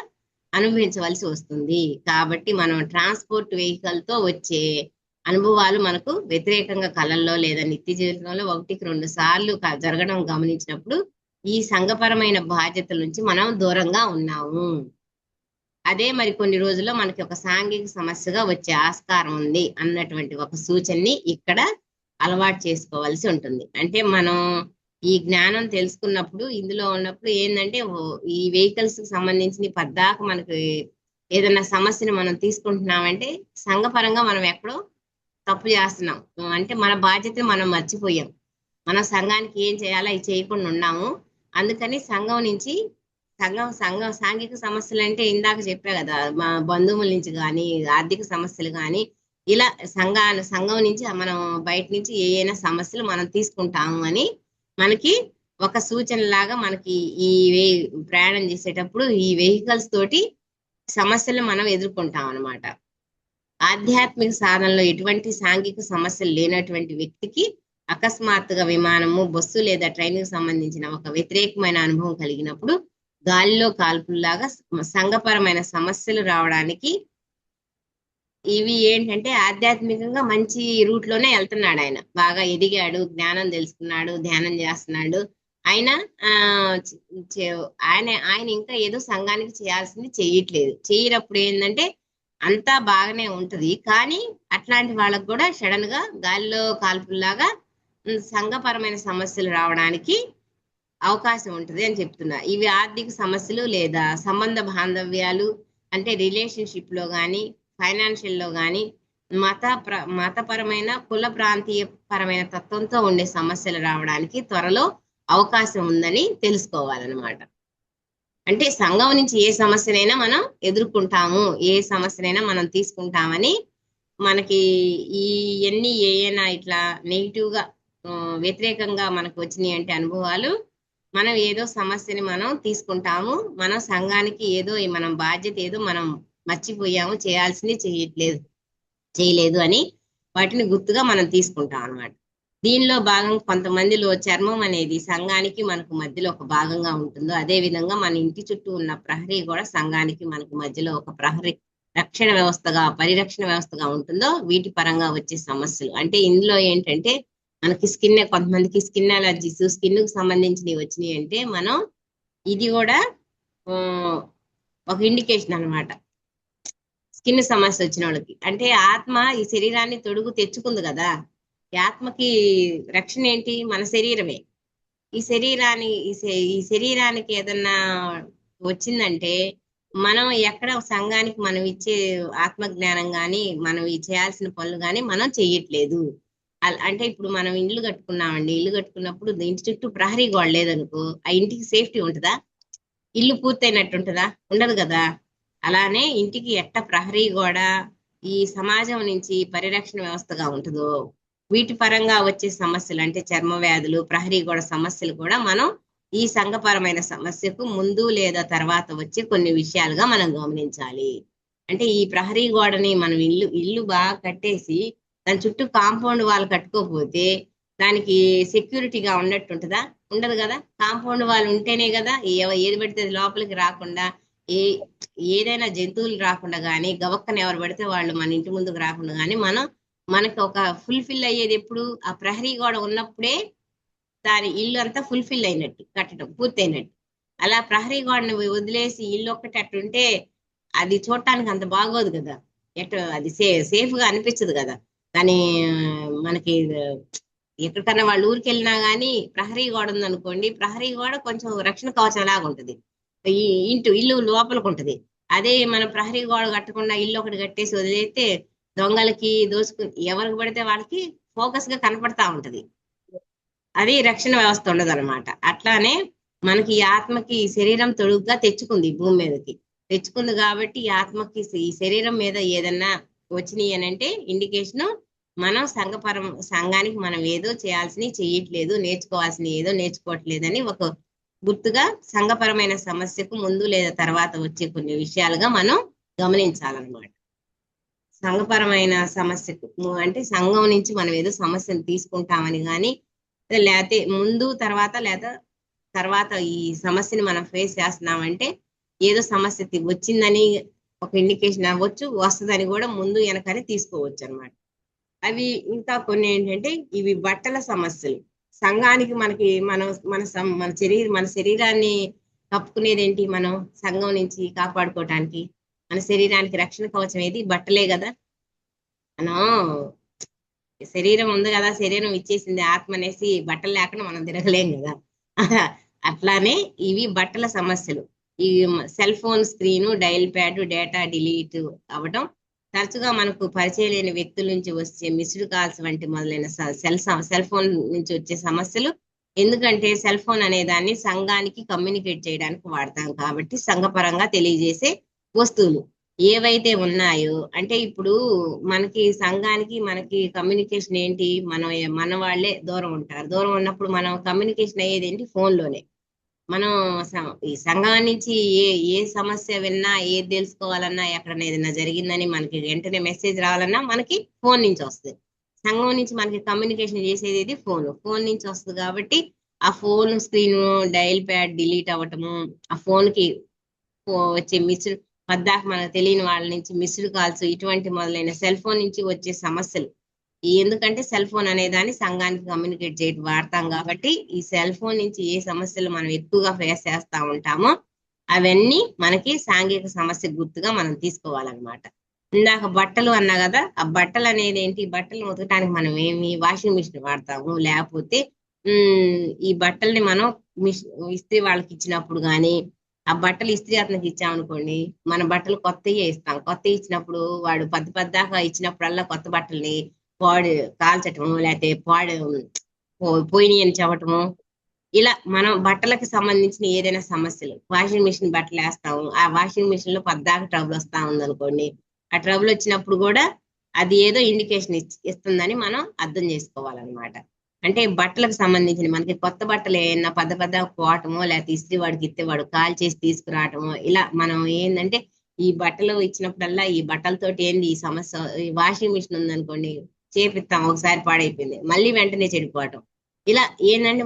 అనుభవించవలసి వస్తుంది. కాబట్టి మనం ట్రాన్స్పోర్ట్ వెహికల్ తో వచ్చే అనుభవాలు మనకు వ్యతిరేకంగా కళల్లో లేదా నిత్య జీవితంలో 1-2 సార్లు జరగడం గమనించినప్పుడు ఈ సంఘపరమైన బాధ్యతల నుంచి మనం దూరంగా ఉన్నాము. అదే మరి కొన్ని రోజుల్లో మనకి ఒక సాంఘిక సమస్యగా వచ్చే ఆస్కారం ఉంది అన్నటువంటి ఒక సూచనని ఇక్కడ అలవాటు చేసుకోవాల్సి ఉంటుంది. అంటే మనం ఈ జ్ఞానం తెలుసుకున్నప్పుడు ఇందులో ఉన్నప్పుడు ఏంటంటే ఈ వెహికల్స్ కి సంబంధించిన పద్దాక మనకి ఏదైనా సమస్యను మనం తీసుకుంటున్నామంటే సంఘపరంగా మనం ఎక్కడో తప్పు చేస్తున్నాం. అంటే మన బాధ్యతను మనం మర్చిపోయాం. మన సంఘానికి ఏం చేయాలో అవి చేయకుండా ఉన్నాము. అందుకని సంఘం నుంచి సాంఘిక సమస్యలు అంటే ఇందాక చెప్పా కదా, మా బంధువుల నుంచి కానీ, ఆర్థిక సమస్యలు కానీ, ఇలా సంఘం నుంచి మనం బయట నుంచి ఏమైనా సమస్యలు మనం తీసుకుంటాము అని మనకి ఒక సూచన లాగా మనకి ప్రయాణం చేసేటప్పుడు ఈ వెహికల్స్ తోటి సమస్యలు మనం ఎదుర్కొంటాం అన్నమాట. ఆధ్యాత్మిక సాధనలో ఎటువంటి సాంఘిక సమస్యలు లేనటువంటి వ్యక్తికి అకస్మాత్తుగా విమానము, బస్సు లేదా ట్రైన్ కి సంబంధించిన ఒక వ్యతిరేకమైన అనుభవం కలిగినప్పుడు గాలిలో కాల్పుల్లాగా సంఘపరమైన సమస్యలు రావడానికి ఇవి ఏంటంటే ఆధ్యాత్మికంగా మంచి రూట్ లోనే వెళ్తున్నాడు. ఆయన బాగా ఎదిగాడు, జ్ఞానం తెలుసుకున్నాడు, ధ్యానం చేస్తున్నాడు. ఆయన ఇంకా ఏదో సంఘానికి చేయాల్సింది చేయట్లేదు. చేయనప్పుడు ఏంటంటే అంతా బాగానే ఉంటది, కానీ అట్లాంటి వాళ్ళకు కూడా సడన్ గా గాలిలో కాల్పుల్లాగా సంఘపరమైన సమస్యలు రావడానికి అవకాశం ఉంటుంది అని చెప్తున్నా. ఇవి ఆర్థిక సమస్యలు లేదా సంబంధ బాంధవ్యాలు, అంటే రిలేషన్షిప్ లో గాని, ఫైనాన్షియల్ లో గాని, మతపరమైన కుల ప్రాంతీయ పరమైన తత్వంతో ఉండే సమస్యలు రావడానికి త్వరలో అవకాశం ఉందని తెలుసుకోవాలన్నమాట. అంటే సంఘం నుంచి ఏ సమస్యనైనా మనం ఎదుర్కొంటాము, ఏ సమస్యనైనా మనం తీసుకుంటామని మనకి ఇవన్నీ ఏమైనా ఇట్లా నెగిటివ్ గా వ్యతిరేకంగా మనకు వచ్చినాయి అంటే అనుభవాలు, మనం ఏదో సమస్యని మనం తీసుకుంటాము, మనం సంఘానికి ఏదో మనం బాధ్యత ఏదో మనం మర్చిపోయాము, చేయాల్సింది చేయలేదు అని వాటిని గుర్తుగా మనం తీసుకుంటాం అన్నమాట. దీనిలో భాగం కొంతమందిలో చర్మం అనేది సంఘానికి మనకు మధ్యలో ఒక భాగంగా ఉంటుందో, అదే విధంగా మన ఇంటి చుట్టూ ఉన్న ప్రహరీ కూడా సంఘానికి మనకు మధ్యలో ఒక ప్రహరీ పరిరక్షణ వ్యవస్థగా ఉంటుందో వీటి పరంగా వచ్చే సమస్యలు. అంటే ఇందులో ఏంటంటే మనకి కొంతమందికి స్కిన్ అలర్జీస్, స్కిన్ కు సంబంధించినవి వచ్చినాయి అంటే మనం ఇది కూడా ఒక ఇండికేషన్ అన్నమాట. స్కిన్ సమస్య వచ్చిన వాళ్ళకి అంటే ఆత్మ ఈ శరీరాన్ని తొడుగు తెచ్చుకుంది కదా, ఈ ఆత్మకి రక్షణ ఏంటి? మన శరీరమే. ఈ శరీరానికి ఏదన్నా వచ్చిందంటే మనం ఎక్కడ సంఘానికి మనం ఇచ్చే ఆత్మజ్ఞానం గాని, మనం చేయాల్సిన పనులు గాని మనం చెయ్యట్లేదు. అంటే ఇప్పుడు మనం ఇల్లు కట్టుకున్నామండి, ఇల్లు కట్టుకున్నప్పుడు ఇంటి చుట్టూ ప్రహరీ గోడ లేదనుకో ఆ ఇంటికి సేఫ్టీ ఉంటుందా? ఇల్లు పూర్తయినట్టు ఉంటుందా? ఉండదు కదా. అలానే ఇంటికి ఎట్ట ప్రహరీ గోడ ఈ సమాజం నుంచి పరిరక్షణ వ్యవస్థగా ఉంటుందో వీటి పరంగా వచ్చే సమస్యలు అంటే చర్మ వ్యాధులు, ప్రహరీ గోడ సమస్యలు కూడా మనం ఈ సంఘపరమైన సమస్యకు ముందు లేదా తర్వాత వచ్చే కొన్ని విషయాలుగా మనం గమనించాలి. అంటే ఈ ప్రహరీ గోడని మనం ఇల్లు బాగా కట్టేసి దాని చుట్టూ కాంపౌండ్ వాళ్ళు కట్టుకోకపోతే దానికి సెక్యూరిటీగా ఉన్నట్టు ఉంటుందా? ఉండదు కదా. కాంపౌండ్ వాళ్ళు ఉంటేనే కదా ఏది పడితే అది లోపలికి రాకుండా, ఏ ఏదైనా జంతువులు రాకుండా కానీ, గవక్కన ఎవరు పడితే వాళ్ళు మన ఇంటి ముందుకు రాకుండా కానీ మనకి ఒక ఫుల్ఫిల్ అయ్యేది ఎప్పుడు? ఆ ప్రహరీ గోడ ఉన్నప్పుడే దాని ఇల్లు అంతా ఫుల్ఫిల్ అయినట్టు, కట్టడం పూర్తయినట్టు. అలా ప్రహరీ గోడని వదిలేసి ఇల్లు ఒక్కటి అట్టుంటే అది చూడటానికి అంత బాగోదు కదా. అది సేఫ్ గా అనిపించదు కదా. కానీ మనకి ఎక్కడికన్నా వాళ్ళ ఊరికి వెళ్ళినా గానీ ప్రహరీ గోడ ఉందనుకోండి, ప్రహరీ గోడ కొంచెం రక్షణ కవచం లాగా ఉంటది. ఈ ఇల్లు లోపలికి ఉంటది. అదే మన ప్రహరీ గోడ కట్టకుండా ఇల్లు ఒకటి కట్టేసి వదిలేస్తే దొంగలకి దోసుకుని ఎవరికి పడితే వాళ్ళకి ఫోకస్ గా కనపడతా ఉంటది. అది రక్షణ వ్యవస్థ ఉండదు అనమాట. అట్లానే మనకి ఈ ఆత్మకి ఈ శరీరం తొడుగ్గా తెచ్చుకుంది, ఈ భూమి మీదకి తెచ్చుకుంది. కాబట్టి ఈ ఆత్మకి ఈ శరీరం మీద ఏదన్నా వచ్చినాయి అని అంటే ఇండికేషన్ మనం సంఘానికి మనం ఏదో చేయాల్సినవి చేయట్లేదు, నేర్చుకోవాల్సిన ఏదో నేర్చుకోవట్లేదని ఒక గుర్తుగా సంఘపరమైన సమస్యకు ముందు లేదా తర్వాత వచ్చే కొన్ని విషయాలుగా మనం గమనించాలన్నమాట. సంఘపరమైన సమస్యకు అంటే సంఘం నుంచి మనం ఏదో సమస్యను తీసుకుంటామని కానీ, లేకపోతే ముందు తర్వాత ఈ సమస్యని మనం ఫేస్ చేస్తున్నామంటే ఏదో సమస్య వచ్చిందని ఒక ఇండికేషన్ అవ్వచ్చు, వస్తుందని కూడా ముందు వెనకని తీసుకోవచ్చు అనమాట. అవి ఇంకా కొన్ని ఏంటంటే ఇవి బట్టల సమస్యలు. సంఘానికి మనకి మన శరీరాన్ని కప్పుకునేది ఏంటి? మనం సంఘం నుంచి కాపాడుకోవటానికి మన శరీరానికి రక్షణ కవచం ఏది? బట్టలే కదా. మనం శరీరం ఉంది కదా, శరీరం ఇచ్చేసింది ఆత్మ అనేసి బట్టలు లేకుండా మనం తిరగలేం కదా. అట్లానే ఇవి బట్టల సమస్యలు. ఈ cell phone screen, dial pad, data delete అవ్వటం, తరచుగా మనకు పరిచయం లేని వ్యక్తుల నుంచి వచ్చే మిస్డ్ కాల్స్ వంటి మొదలైన సెల్ ఫోన్ నుంచి వచ్చే సమస్యలు. ఎందుకంటే సెల్ ఫోన్ అనే దాన్ని సంఘానికి కమ్యూనికేట్ చేయడానికి వాడతాం కాబట్టి సంఘపరంగా తెలియజేసే వస్తువులు ఏవైతే ఉన్నాయో, అంటే ఇప్పుడు మనకి సంఘానికి మనకి కమ్యూనికేషన్ ఏంటి? మన వాళ్ళే దూరం ఉంటారు. దూరం ఉన్నప్పుడు మనం కమ్యూనికేషన్ అయ్యేది ఏంటి? ఫోన్లోనే. మనం ఈ సంఘం నుంచి ఏ సమస్య విన్నా, ఏది తెలుసుకోవాలన్నా, ఎక్కడన్నా ఏదైనా జరిగిందని మనకి వెంటనే మెసేజ్ రావాలన్నా మనకి ఫోన్ నుంచి వస్తుంది. సంఘం నుంచి మనకి కమ్యూనికేషన్ చేసేది ఇది ఫోన్ నుంచి వస్తుంది. కాబట్టి ఆ phone screen, dial pad delete అవ్వటము, ఆ ఫోన్ కి వచ్చే మిస్డ్ పద్దాక మనకు తెలియని వాళ్ళ నుంచి మిస్డ్ కాల్స్, ఇటువంటి మొదలైన సెల్ ఫోన్ నుంచి వచ్చే సమస్యలు. ఎందుకంటే సెల్ ఫోన్ అనే దాన్ని సంఘానికి కమ్యూనికేట్ చేయడం వాడతాం కాబట్టి ఈ సెల్ ఫోన్ నుంచి ఏ సమస్యలు మనం ఎక్కువగా ఫేస్ చేస్తా ఉంటామో అవన్నీ మనకి సాంఘిక సమస్య గుర్తుగా మనం తీసుకోవాలన్నమాట. ఇందాక బట్టలు అన్నా కదా, ఆ బట్టలు అనేది ఏంటి? బట్టలు ఉతకడానికి మనం ఏమి వాషింగ్ మిషన్ వాడతాము, లేకపోతే ఈ బట్టల్ని మనం ఇస్త్రీ వాళ్ళకి ఇచ్చినప్పుడు కానీ, ఆ బట్టలు ఇస్త్రీ అతనికి ఇచ్చామనుకోండి, మన బట్టలు కొత్తవి ఇస్తాం. కొత్తవి ఇచ్చినప్పుడు వాడు పద్దాకా ఇచ్చినప్పుడల్లా కొత్త బట్టల్ని కాల్చటము, లేకపోతే పోయినాయి అని చెప్పటము, ఇలా మనం బట్టలకు సంబంధించిన ఏదైనా సమస్యలు వాషింగ్ మిషన్ బట్టలు వేస్తాము, ఆ వాషింగ్ మిషన్ లో పద్దాక ట్రబుల్ వస్తా ఉందనుకోండి, ఆ ట్రబుల్ వచ్చినప్పుడు కూడా అది ఏదో ఇండికేషన్ ఇస్తుందని మనం అర్థం చేసుకోవాలన్నమాట. అంటే బట్టలకు సంబంధించిన మనకి కొత్త బట్టలు ఏమన్నా పద్ద పోవటమో, లేకపోతే ఇస్త్రీ వాడికి ఇస్తే వాడు కాల్ చేసి తీసుకురావటమో, ఇలా మనం ఏంటంటే ఈ బట్టలు ఇచ్చినప్పుడల్లా ఈ బట్టలతోటి ఏంది ఈ సమస్య, ఈ వాషింగ్ మిషన్ ఉందనుకోండి, చేపిస్తాం, ఒకసారి పాడైపోయింది, మళ్ళీ వెంటనే చెడిపోవటం, ఇలా ఏంటంటే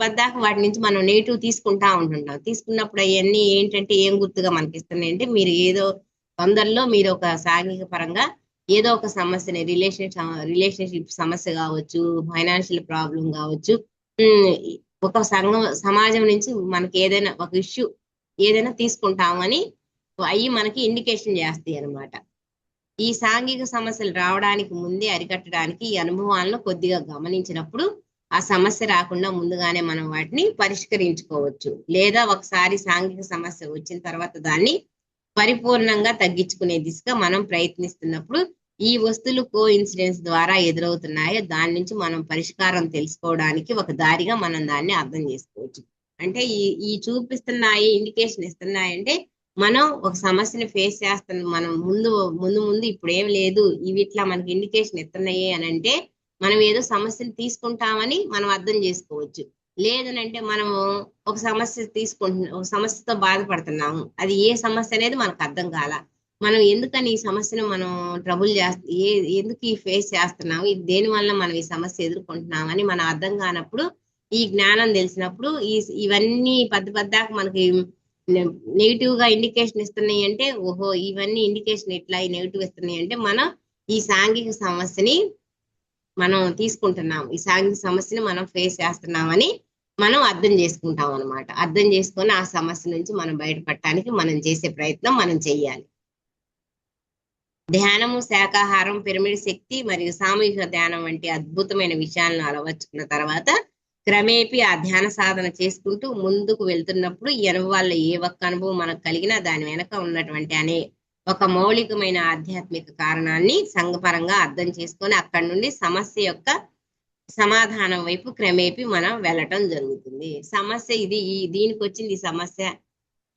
పద్దాక వాటి నుంచి మనం నెగిటివ్ తీసుకుంటా ఉంటుంటాం. తీసుకున్నప్పుడు అవన్నీ ఏంటంటే ఏం గుర్తుగా మనకి ఇస్తున్నాయి అంటే, మీరు ఏదో తొందరలో మీరు ఒక సాంఘిక పరంగా ఏదో ఒక సమస్యని రిలేషన్షిప్ సమస్య కావచ్చు, ఫైనాన్షియల్ ప్రాబ్లం కావచ్చు, ఒక సమాజం నుంచి మనకి ఏదైనా ఒక ఇష్యూ ఏదైనా తీసుకుంటామని అవి మనకి ఇండికేషన్ చేస్తాయి అనమాట. ఈ సాంఘిక సమస్యలు రావడానికి ముందే అరికట్టడానికి ఈ అనుభవాలను కొద్దిగా గమనించినప్పుడు ఆ సమస్య రాకుండా ముందుగానే మనం వాటిని పరిష్కరించుకోవచ్చు. లేదా ఒకసారి సాంఘిక సమస్య వచ్చిన తర్వాత దాన్ని పరిపూర్ణంగా తగ్గించుకునే దిశగా మనం ప్రయత్నిస్తున్నప్పుడు ఈ వస్తువులు కో ఇన్సిడెన్స్ ద్వారా ఎదురవుతున్నాయో దాని నుంచి మనం పరిష్కారం తెలుసుకోవడానికి ఒక దారిగా మనం దాన్ని అర్థం చేసుకోవచ్చు. అంటే ఈ చూపిస్తున్నాయి, ఇండికేషన్ ఇస్తున్నాయంటే మనం ఒక సమస్యని ఫేస్ చేస్తున్నాం, మనం ముందు ఇప్పుడు ఏం లేదు, ఇవి ఇట్లా మనకి ఇండికేషన్ ఇస్తున్నాయి అని అంటే మనం ఏదో సమస్యను తీసుకుంటామని మనం అర్థం చేసుకోవచ్చు. లేదనంటే మనము ఒక సమస్యతో బాధపడుతున్నాము, అది ఏ సమస్య అనేది మనకు అర్థం కాల, మనం ఎందుకని ఈ సమస్యను మనం ట్రబుల్ ఎందుకు ఈ ఫేస్ చేస్తున్నాము, ఇది దేని వల్ల మనం ఈ సమస్య ఎదుర్కొంటున్నాం అని మనం అర్థం కానప్పుడు, ఈ జ్ఞానం తెలిసినప్పుడు ఇవన్నీ పద్దాక మనకి నెగిటివ్ గా ఇండికేషన్ ఇస్తున్నాయి అంటే, ఓహో ఇవన్నీ ఇండికేషన్ ఇట్లా ఈ నెగిటివ్ ఇస్తున్నాయి అంటే మనం ఈ సాంఘిక సమస్యని మనం తీసుకుంటున్నాం, ఈ సాంఘిక సమస్యని మనం ఫేస్ చేస్తున్నామని మనం అర్థం చేసుకుంటాం అనమాట. అర్థం చేసుకొని ఆ సమస్య నుంచి మనం బయటపడటానికి మనం చేసే ప్రయత్నం మనం చెయ్యాలి. ధ్యానము, శాకాహారం, పిరమిడ్ శక్తి మరియు సామూహిక ధ్యానం వంటి అద్భుతమైన విషయాలను అలవర్చుకున్న తర్వాత క్రమేపీ ఆ ధ్యాన సాధన చేసుకుంటూ ముందుకు వెళ్తున్నప్పుడు ఈ అనుభవాల్లో ఏ ఒక్క అనుభవం మనకు కలిగినా దాని వెనక ఉన్నటువంటి ఒక మౌలికమైన ఆధ్యాత్మిక కారణాన్ని సంఘపరంగా అర్థం చేసుకొని అక్కడి నుండి సమస్య యొక్క సమాధానం వైపు క్రమేపీ మనం వెళ్ళటం జరుగుతుంది. సమస్య దీనికి వచ్చింది ఈ సమస్య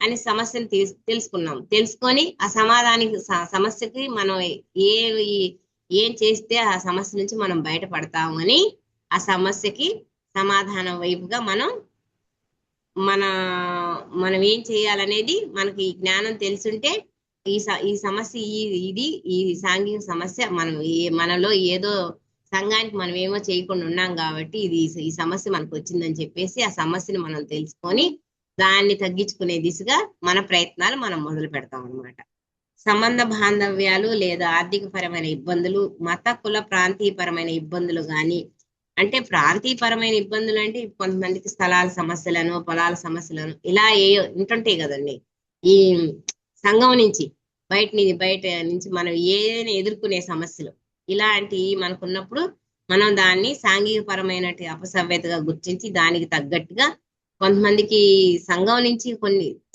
అని సమస్యను తెలుసుకున్నాం. తెలుసుకొని ఆ సమస్యకి మనం ఏం చేస్తే ఆ సమస్య నుంచి మనం బయటపడతాము అని ఆ సమస్యకి సమాధానం వైపుగా మనం ఏం చేయాలనేది మనకి జ్ఞానం తెలుసుంటే ఈ సమస్య ఈ సాంఘిక సమస్య మనలో ఏదో సంఘానికి మనం ఏమో చేయకుండా ఉన్నాం కాబట్టి ఈ సమస్య మనకు వచ్చిందని చెప్పేసి ఆ సమస్యను మనం తెలుసుకొని దాన్ని తగ్గించుకునే దిశగా మన ప్రయత్నాలు మనం మొదలు పెడతాం అనమాట. సంబంధ బాంధవ్యాలు లేదా ఆర్థిక పరమైన ఇబ్బందులు, మత కుల ప్రాంతీయపరమైన ఇబ్బందులు కానీ, అంటే ప్రాంతీయపరమైన ఇబ్బందులు అంటే కొంతమందికి స్థలాల సమస్యలను, పొలాల సమస్యలను ఇలా ఉంటుంటాయి కదండి. ఈ సంఘం నుంచి బయట నుంచి మనం ఏదైనా ఎదుర్కొనే సమస్యలు ఇలాంటివి మనకున్నప్పుడు మనం దాన్ని సాంఘిక పరమైన అపసవ్యతగా గుర్తించి దానికి తగ్గట్టుగా కొంతమందికి సంఘం నుంచి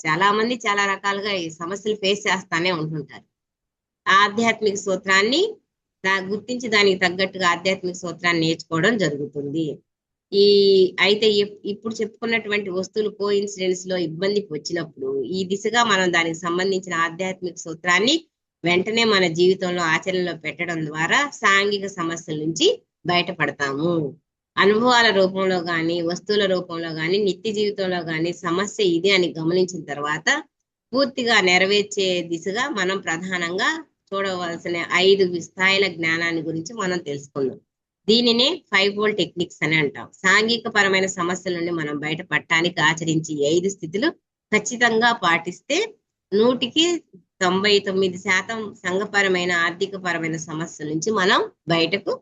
చాలా మంది చాలా రకాలుగా ఈ సమస్యలు ఫేస్ చేస్తానే ఉంటుంటారు. ఆధ్యాత్మిక సూత్రాన్ని గుర్తించి దానికి తగ్గట్టుగా ఆధ్యాత్మిక సూత్రాన్ని నేర్చుకోవడం జరుగుతుంది. అయితే ఇప్పుడు చెప్పుకున్నటువంటి వస్తువులు కోఇన్సిడెన్స్ లో ఇబ్బంది వచ్చినప్పుడు ఈ దిశగా మనం దానికి సంబంధించిన ఆధ్యాత్మిక సూత్రాన్ని వెంటనే మన జీవితంలో ఆచరణలో పెట్టడం ద్వారా సాంఘిక సమస్యల నుంచి బయటపడతాము. అనుభవాల రూపంలో కానీ, వస్తువుల రూపంలో కానీ, నిత్య జీవితంలో కానీ సమస్య ఇది అని గమనించిన తర్వాత పూర్తిగా నెరవేర్చే దిశగా మనం ప్రధానంగా చూడవలసిన 5 స్థాయిల జ్ఞానాన్ని గురించి మనం తెలుసుకుందాం. దీనినే 5 fold టెక్నిక్స్ అని అంటాం. సాంఘిక పరమైన సమస్యల నుండి మనం బయటపడటానికి ఆచరించి 5 స్థితులు ఖచ్చితంగా పాటిస్తే 100కి 99% సంఘపరమైన ఆర్థిక పరమైన సమస్యల నుంచి మనం బయటకు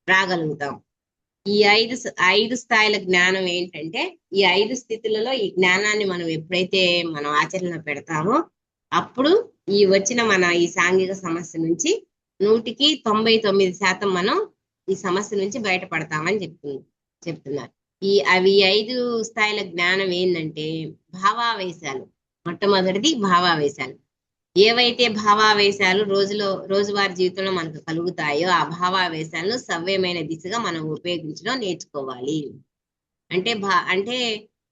రాగలుగుతాం. ఈ 5 స్థాయిల జ్ఞానం ఏంటంటే, ఈ 5 స్థితులలో ఈ జ్ఞానాన్ని మనం ఎప్పుడైతే మనం ఆచరణ పెడతామో అప్పుడు వచ్చిన ఈ సాంఘిక సమస్య నుంచి 100కి 99% మనం ఈ సమస్య నుంచి బయటపడతామని చెప్తున్నారు. అవి 5 స్థాయిల జ్ఞానం ఏంటంటే భావావేశాలు. మొట్టమొదటిది భావావేశాలు. ఏవైతే భావావేశాలు రోజువారీ జీవితంలో మనకు కలుగుతాయో ఆ భావావేశాలను సవ్యమైన దిశగా మనం ఉపయోగించడం నేర్చుకోవాలి. అంటే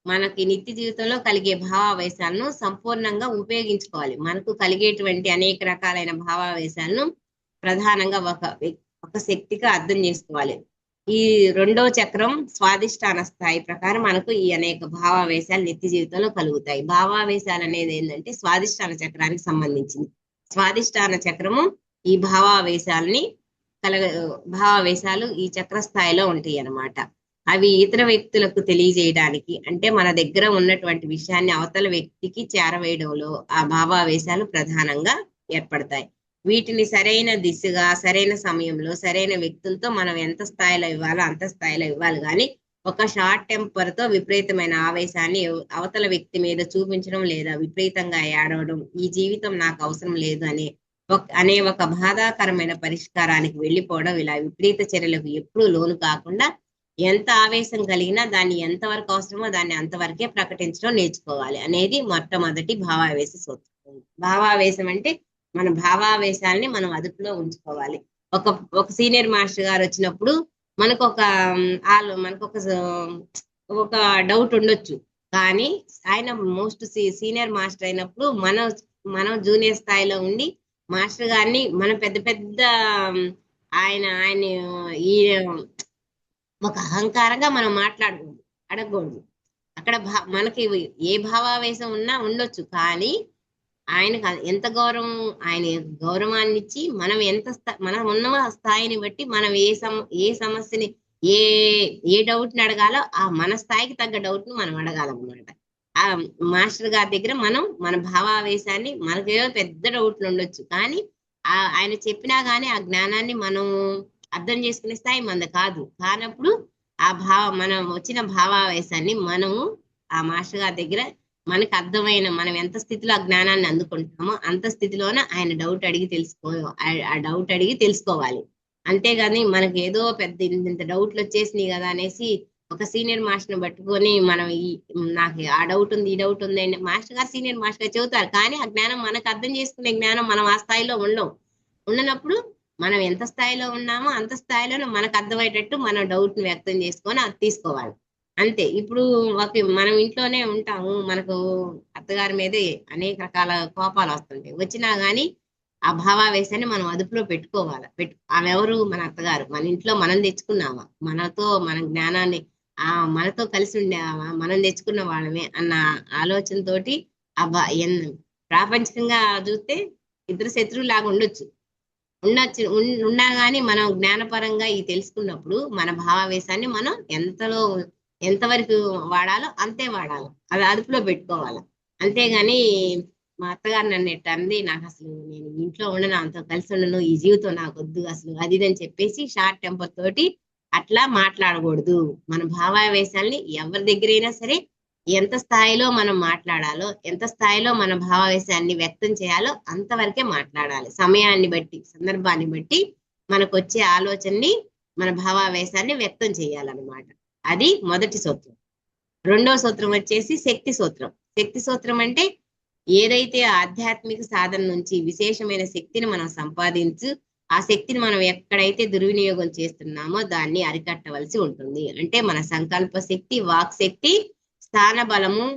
మనకి నిత్య జీవితంలో కలిగే భావావేశాలను సంపూర్ణంగా ఉపయోగించుకోవాలి. మనకు కలిగేటువంటి అనేక రకాలైన భావావేశాలను ప్రధానంగా ఒక శక్తిగా అర్థం చేసుకోవాలి. ఈ 2వ చక్రం స్వాదిష్టాన స్థాయి ప్రకారం మనకు ఈ అనేక భావావేశాలు నిత్య జీవితంలో కలుగుతాయి. భావావేశాలు అనేది ఏంటంటే స్వాదిష్టాన చక్రానికి సంబంధించింది. స్వాదిష్టాన చక్రము ఈ భావావేశాలు ఈ చక్ర స్థాయిలో ఉంటాయి అన్నమాట. అవి ఇతర వ్యక్తులకు తెలియజేయడానికి, అంటే మన దగ్గర ఉన్నటువంటి విషయాన్ని అవతల వ్యక్తికి చేరవేయడంలో ఆ భావావేశాలు ప్రధానంగా ఏర్పడతాయి. వీటిని సరైన దిశగా, సరైన సమయంలో, సరైన వ్యక్తులతో మనం ఎంత స్థాయిలో ఇవ్వాలో అంత స్థాయిలో ఇవ్వాలి. కానీ ఒక షార్ట్ టెంపర్ తో విపరీతమైన ఆవేశాన్ని అవతల వ్యక్తి మీద చూపించడం లేదా విపరీతంగా ఏడవడం, ఈ జీవితం నాకు అవసరం లేదు అనే ఒక బాధాకరమైన పరిష్కారానికి వెళ్ళిపోవడం, ఇలా విపరీత చర్యలకు ఎప్పుడూ లోను కాకుండా ఎంత ఆవేశం కలిగినా దాన్ని ఎంతవరకు అవసరమో దాన్ని అంతవరకే ప్రకటించడం నేర్చుకోవాలి అనేది మొట్టమొదటి భావావేశ సూత్రం. భావావేశం అంటే మన భావావేశాలని మనం అదుపులో ఉంచుకోవాలి. ఒక సీనియర్ మాస్టర్ గారు వచ్చినప్పుడు మనకు ఒక డౌట్ ఉండొచ్చు, కానీ ఆయన మోస్ట్ సీనియర్ మాస్టర్ అయినప్పుడు మనం జూనియర్ స్థాయిలో ఉండి మాస్టర్ గారిని మనం పెద్ద ఆయన ఈ ఒక అహంకారంగా మనం అడగకూడదు. అక్కడ మనకి ఏ భావావేశం ఉన్నా ఉండొచ్చు, కానీ ఆయనకు ఎంత గౌరవం, ఆయన గౌరవాన్ని ఇచ్చి మనం ఎంత మనం ఉన్న స్థాయిని బట్టి మనం ఏ సమస్యని ఏ ఏ డౌట్ ని అడగాలో ఆ మన స్థాయికి తగ్గ డౌట్ ని మనం అడగాలన్నమాట. ఆ మాస్టర్ గారి దగ్గర మనం మన భావావేశాన్ని, మనకేదో పెద్ద డౌట్లు ఉండొచ్చు కానీ ఆయన చెప్పినా గానీ ఆ జ్ఞానాన్ని మనం అర్థం చేసుకునే స్థాయి మనది కానప్పుడు మనం వచ్చిన భావావేశాన్ని మనము ఆ మాస్టర్ గారి దగ్గర మనకు అర్థమైన, మనం ఎంత స్థితిలో ఆ జ్ఞానాన్ని అందుకుంటామో అంత స్థితిలోనే ఆయన డౌట్ అడిగి ఆ డౌట్ అడిగి తెలుసుకోవాలి. అంతేగాని మనకి ఏదో పెద్ద ఇంత డౌట్లు వచ్చేసినాయి కదా అనేసి ఒక సీనియర్ మాస్టర్ని పట్టుకొని మనం నాకు ఆ డౌట్ ఉంది ఈ డౌట్ ఉంది అని మాస్టర్ గారు సీనియర్ మాస్టర్ గారు చెబుతారు, కానీ ఆ జ్ఞానం మనకు అర్థం చేసుకునే జ్ఞానం మనం ఆ స్థాయిలో ఉండనప్పుడు మనం ఎంత స్థాయిలో ఉన్నామో అంత స్థాయిలో మనకు అర్థమయ్యేటట్టు మన డౌట్ ని వ్యక్తం చేసుకొని అది తీసుకోవాలి అంతే. ఇప్పుడు మనం ఇంట్లోనే ఉంటాము, మనకు అత్తగారి మీదే అనేక రకాల కోపాలు వస్తుంటాయి, వచ్చినా గానీ ఆ భావావేశాన్ని మనం అదుపులో పెట్టుకోవాలి. ఆమె ఎవరు? మన అత్తగారు. మన ఇంట్లో మనం తెచ్చుకున్నామా, మనతో మన జ్ఞానాన్ని మనతో కలిసి ఉండేవా, మనం తెచ్చుకున్న వాళ్ళమే అన్న ఆలోచనతోటి ప్రాపంచికంగా చూస్తే ఇద్దరు శత్రువులాగా ఉన్నా గానీ మనం జ్ఞానపరంగా ఇది తెలుసుకున్నప్పుడు మన భావావేశాన్ని మనం ఎంతవరకు వాడాలో అంతే వాడాలి, అది అదుపులో పెట్టుకోవాలి. అంతేగాని మా అత్తగారు నన్ను ఎట్టంది, నాకు అసలు నేను ఇంట్లో ఉండను, అంత కలిసి ఉండను, ఈ జీవితం నాకు వద్దు అసలు అది అని చెప్పేసి షార్ట్ టెంపర్ తోటి అట్లా మాట్లాడకూడదు. మన భావావేశాల్ని ఎవరి దగ్గరైనా సరే ఎంత స్థాయిలో మనం మాట్లాడాలో, ఎంత స్థాయిలో మన భావావేశాన్ని వ్యక్తం చేయాలో అంతవరకే మాట్లాడాలి. సమయాన్ని బట్టి, సందర్భాన్ని బట్టి మనకు వచ్చే ఆలోచనని, మన భావావేశాన్ని వ్యక్తం చేయాలన్నమాట. అది మొదటి సూత్రం. రెండవ సూత్రం వచ్చేసి శక్తి సూత్రం. శక్తి సూత్రం అంటే ఏదైతే ఆధ్యాత్మిక సాధన నుంచి విశేషమైన శక్తిని మనం సంపాదించు, ఆ శక్తిని మనం ఎక్కడైతే దుర్వినియోగం చేస్తున్నామో దాన్ని అరికట్టవలసి ఉంటుంది. అంటే మన సంకల్ప శక్తి, వాక్ శక్తి, స్థాన బలము,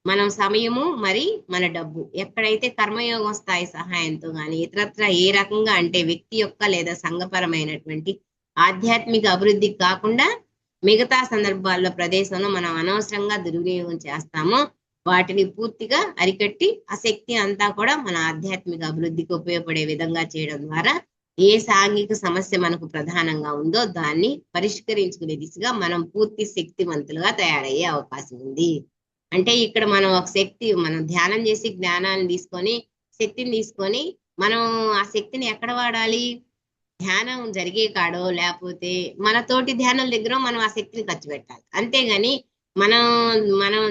మనం సమయము, మరి మన డబ్బు ఎక్కడైతే కర్మయోగం స్థాయి సహాయంతో కానీ ఇతరత్ర ఏ రకంగా అంటే వ్యక్తి యొక్క లేదా సంఘపరమైనటువంటి ఆధ్యాత్మిక అభివృద్ధికి కాకుండా మిగతా సందర్భాల్లో ప్రదేశంలో మనం అనవసరంగా దుర్వినియోగం చేస్తామో వాటిని పూర్తిగా అరికట్టి ఆ శక్తి అంతా కూడా మన ఆధ్యాత్మిక అభివృద్ధికి ఉపయోగపడే విధంగా చేయడం ద్వారా ఏ సాంఘిక సమస్య మనకు ప్రధానంగా ఉందో దాన్ని పరిష్కరించుకునే దిశగా మనం పూర్తి శక్తివంతులుగా తయారయ్యే అవకాశం ఉంది. అంటే ఇక్కడ మనం మనం ధ్యానం చేసి జ్ఞానాన్ని తీసుకొని, శక్తిని తీసుకొని మనం ఆ శక్తిని ఎక్కడ వాడాలి? ధ్యానం జరిగే కాడో లేకపోతే మన తోటి ధ్యానం దగ్గర మనం ఆ శక్తిని ఖర్చు పెట్టాలి. అంతేగాని మనం మనం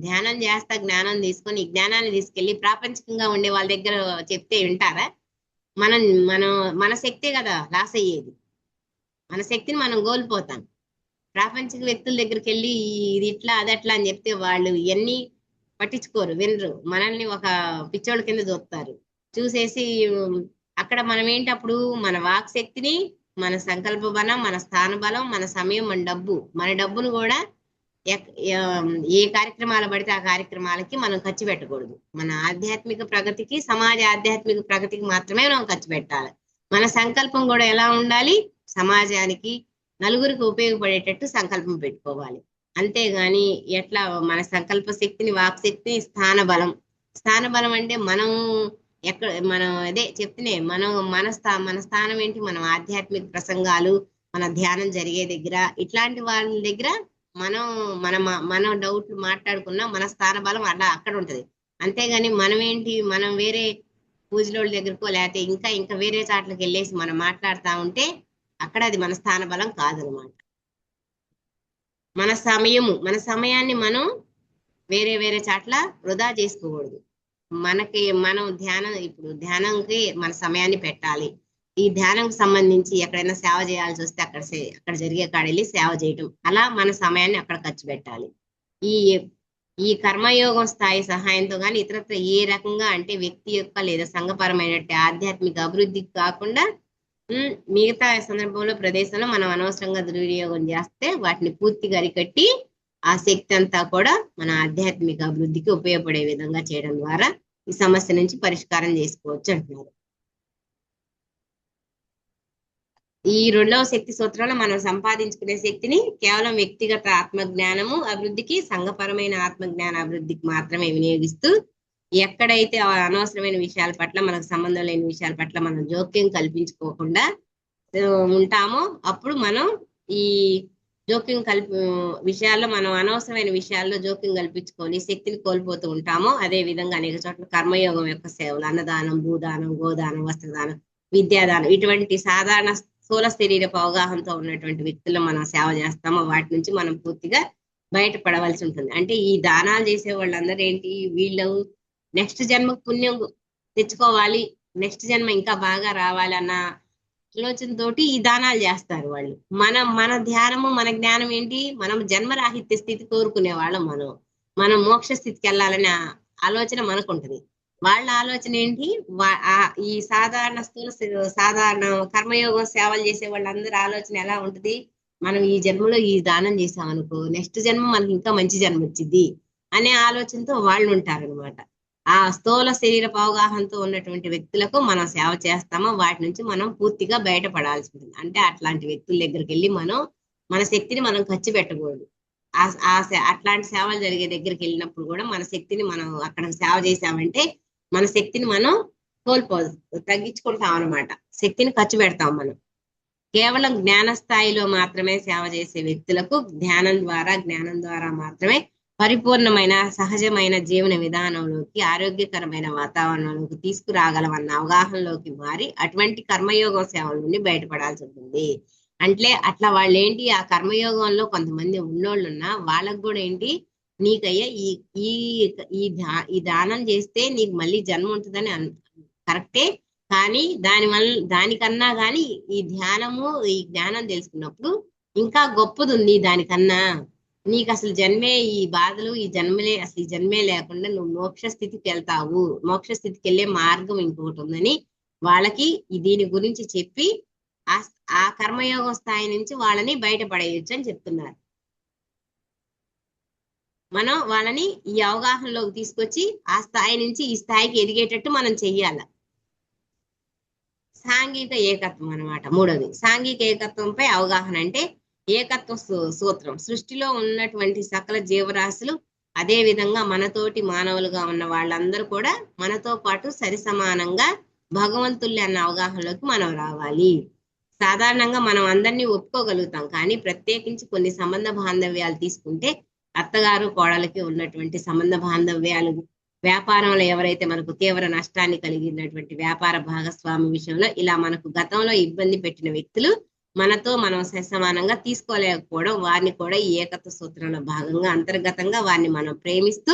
ధ్యానం చేస్తా జ్ఞానం తీసుకొని ఈ జ్ఞానాన్ని తీసుకెళ్లి ప్రాపంచికంగా ఉండే వాళ్ళ దగ్గర చెప్తే వింటారా? మనం మనం మన శక్తే కదా లాస్ అయ్యేది, మన శక్తిని మనం కోల్పోతాం. ప్రాపంచిక వ్యక్తుల దగ్గరికి వెళ్ళి ఇది ఇట్లా అది అట్లా అని చెప్తే వాళ్ళు ఇవన్నీ పట్టించుకోరు, వినరు, మనల్ని ఒక పిచ్చోళ్ళ కింద చూస్తారు. చూసేసి అక్కడ మనం ఏంటి అప్పుడు మన వాక్ శక్తిని, మన సంకల్ప బలం, మన స్థాన బలం, మన సమయం, మన డబ్బును కూడా ఏ కార్యక్రమాలు పడితే ఆ కార్యక్రమాలకి మనం ఖర్చు పెట్టకూడదు. మన ఆధ్యాత్మిక ప్రగతికి, సమాజ ఆధ్యాత్మిక ప్రగతికి మాత్రమే మనం ఖర్చు పెట్టాలి. మన సంకల్పం కూడా ఎలా ఉండాలి? సమాజానికి, నలుగురికి ఉపయోగపడేటట్టు సంకల్పం పెట్టుకోవాలి. అంతేగాని ఎట్లా మన సంకల్ప శక్తిని, వాక్ శక్తిని, స్థాన బలం అంటే మనం అదే చెప్తేనే మన స్థానం ఏంటి? మనం ఆధ్యాత్మిక ప్రసంగాలు, మన ధ్యానం జరిగే దగ్గర, ఇట్లాంటి వాళ్ళ దగ్గర మన డౌట్లు మాట్లాడుకున్నా మన స్థాన బలం అక్కడ ఉంటది. అంతేగాని మనం వేరే పూజలోళ్ళ దగ్గరకో లేకపోతే ఇంకా వేరే చాట్లకి వెళ్ళేసి మనం మాట్లాడుతూ ఉంటే అక్కడ అది మన స్థాన బలం కాదనమాట. మన సమయాన్ని మనం వేరే చాట్ల వృధా చేసుకోకూడదు. మనం ఇప్పుడు ధ్యానంకి మన సమయాన్ని పెట్టాలి. ఈ ధ్యానంకి సంబంధించి ఎక్కడైనా సేవ చేయాల్సి వస్తే అక్కడ జరిగే కాడెళ్ళి సేవ చేయటం, అలా మన సమయాన్ని అక్కడ ఖర్చు పెట్టాలి. ఈ కర్మయోగం స్థాయి సహాయంతో కానీ ఇతరత్ర ఏ రకంగా అంటే వ్యక్తి యొక్క లేదా సంఘపరమైనట్టు ఆధ్యాత్మిక అభివృద్ధికి కాకుండా మిగతా సందర్భంలో ప్రదేశంలో మనం అనవసరంగా దుర్వినియోగం చేస్తే వాటిని పూర్తిగా అరికట్టి ఆ శక్తి అంతా కూడా మన ఆధ్యాత్మిక అభివృద్ధికి ఉపయోగపడే విధంగా చేయడం ద్వారా ఈ సమస్య నుంచి పరిష్కారం చేసుకోవచ్చు అంటున్నారు. ఈ రెండవ శక్తి సూత్రంలో మనం సంపాదించుకునే శక్తిని కేవలం వ్యక్తిగత ఆత్మజ్ఞానము అభివృద్ధికి, సంఘపరమైన ఆత్మజ్ఞాన అభివృద్ధికి మాత్రమే వినియోగిస్తూ ఎక్కడైతే అనవసరమైన విషయాల పట్ల, మనకు సంబంధం లేని విషయాల పట్ల మనం జోక్యం కల్పించుకోకుండా ఉంటామో అప్పుడు మనం ఈ జోక్యం విషయాల్లో, మనం అనవసరమైన విషయాల్లో జోక్యం కల్పించుకొని శక్తిని కోల్పోతూ ఉంటామో. అదే విధంగా అనేక చోట్ల కర్మయోగం యొక్క సేవలు, అన్నదానం, భూదానం, గోదానం, వస్త్రదానం, విద్యాదానం, ఇటువంటి సాధారణ స్థూల శరీరపు అవగాహనతో ఉన్నటువంటి వ్యక్తులు మనం సేవ చేస్తామో వాటి నుంచి మనం పూర్తిగా బయటపడవలసి ఉంటుంది. అంటే ఈ దానాలు చేసే వాళ్ళందరూ ఏంటి, వీళ్ళు నెక్స్ట్ జన్మకు పుణ్యం తెచ్చుకోవాలి, నెక్స్ట్ జన్మ ఇంకా బాగా రావాలి అన్న ఆలోచనతోటి ఈ దానాలు చేస్తారు వాళ్ళు. మన ధ్యానము, మన జ్ఞానం ఏంటి, మనం జన్మరాహిత్య స్థితి కోరుకునే వాళ్ళం. మనం మోక్ష స్థితికి వెళ్ళాలనే ఆలోచన మనకు ఉంటుంది. వాళ్ళ ఆలోచన ఏంటి, ఈ సాధారణ కర్మయోగం సేవలు చేసే వాళ్ళందరి ఆలోచన ఎలా ఉంటుంది, మనం ఈ జన్మలో ఈ దానం చేసామనుకో నెక్స్ట్ జన్మ మనకి ఇంకా మంచి జన్మ వచ్చింది అనే ఆలోచనతో వాళ్ళు ఉంటారనమాట. ఆ స్థూల శరీరపు అవగాహనతో ఉన్నటువంటి వ్యక్తులకు మనం సేవ చేస్తామో వాటి నుంచి మనం పూర్తిగా బయటపడాల్సి ఉంటుంది. అంటే అట్లాంటి వ్యక్తుల దగ్గరికి వెళ్ళి మనం మన శక్తిని మనం ఖర్చు పెట్టకూడదు. అట్లాంటి సేవలు జరిగే దగ్గరికి వెళ్ళినప్పుడు కూడా మన శక్తిని మనం అక్కడ సేవ చేసామంటే మన శక్తిని మనం తగ్గించుకుంటాం అనమాట. శక్తిని ఖర్చు పెడతాం మనం. కేవలం జ్ఞాన స్థాయిలో మాత్రమే సేవ చేసే వ్యక్తులకు జ్ఞానం ద్వారా మాత్రమే పరిపూర్ణమైన సహజమైన జీవన విధానంలోకి, ఆరోగ్యకరమైన వాతావరణంలోకి తీసుకురాగలమన్న అవగాహనలోకి మారి అటువంటి కర్మయోగం సేవల నుండి బయటపడాల్సి ఉంటుంది. అంటే అట్లా వాళ్ళు ఏంటి, ఆ కర్మయోగంలో కొంతమంది ఉన్నోళ్ళున్నా వాళ్ళకు కూడా ఏంటి, నీకయ్యా ఈ దానం చేస్తే నీకు మళ్ళీ జన్మ ఉంటుందని కరెక్టే, కానీ దానికన్నా గాని ఈ ధ్యానము, ఈ జ్ఞానం తెలుసుకున్నప్పుడు ఇంకా గొప్పది ఉంది దానికన్నా. నీకు అసలు జన్మే, ఈ బాధలు, ఈ జన్మే లేకుండా నువ్వు మోక్ష స్థితికి వెళ్తావు, మోక్ష స్థితికి వెళ్ళే మార్గం ఇంకొకటి ఉందని వాళ్ళకి దీని గురించి చెప్పి ఆ కర్మయోగం స్థాయి నుంచి వాళ్ళని బయటపడేయచ్చు అని చెప్తున్నారు. మనం వాళ్ళని ఈ అవగాహనలోకి తీసుకొచ్చి ఆ స్థాయి నుంచి ఈ స్థాయికి ఎదిగేటట్టు మనం చెయ్యాలి. సాంఘిక ఏకత్వం అనమాట మూడోది. సాంఘిక ఏకత్వంపై అవగాహన అంటే ఏకత్వ సూత్రం. సృష్టిలో ఉన్నటువంటి సకల జీవరాశులు, అదే విధంగా మనతోటి మానవులుగా ఉన్న వాళ్ళందరూ కూడా మనతో పాటు సరిసమానంగా భగవంతుల్ని అన్న అవగాహనలోకి మనం రావాలి. సాధారణంగా మనం అందరినీ ఒప్పుకోగలుగుతాం, కానీ ప్రత్యేకించి కొన్ని సంబంధ బాంధవ్యాలు తీసుకుంటే అత్తగారు కోడలకి ఉన్నటువంటి సంబంధ బాంధవ్యాలు, వ్యాపారంలో ఎవరైతే మనకు తీవ్ర నష్టాన్ని కలిగినటువంటి వ్యాపార భాగస్వామి విషయంలో ఇలా మనకు గతంలో ఇబ్బంది పెట్టిన వ్యక్తులు మనతో మనం సమానంగా తీసుకోలేకపోవడం, వారిని కూడా ఈ ఏకత్వ సూత్రంలో భాగంగా అంతర్గతంగా వారిని మనం ప్రేమిస్తూ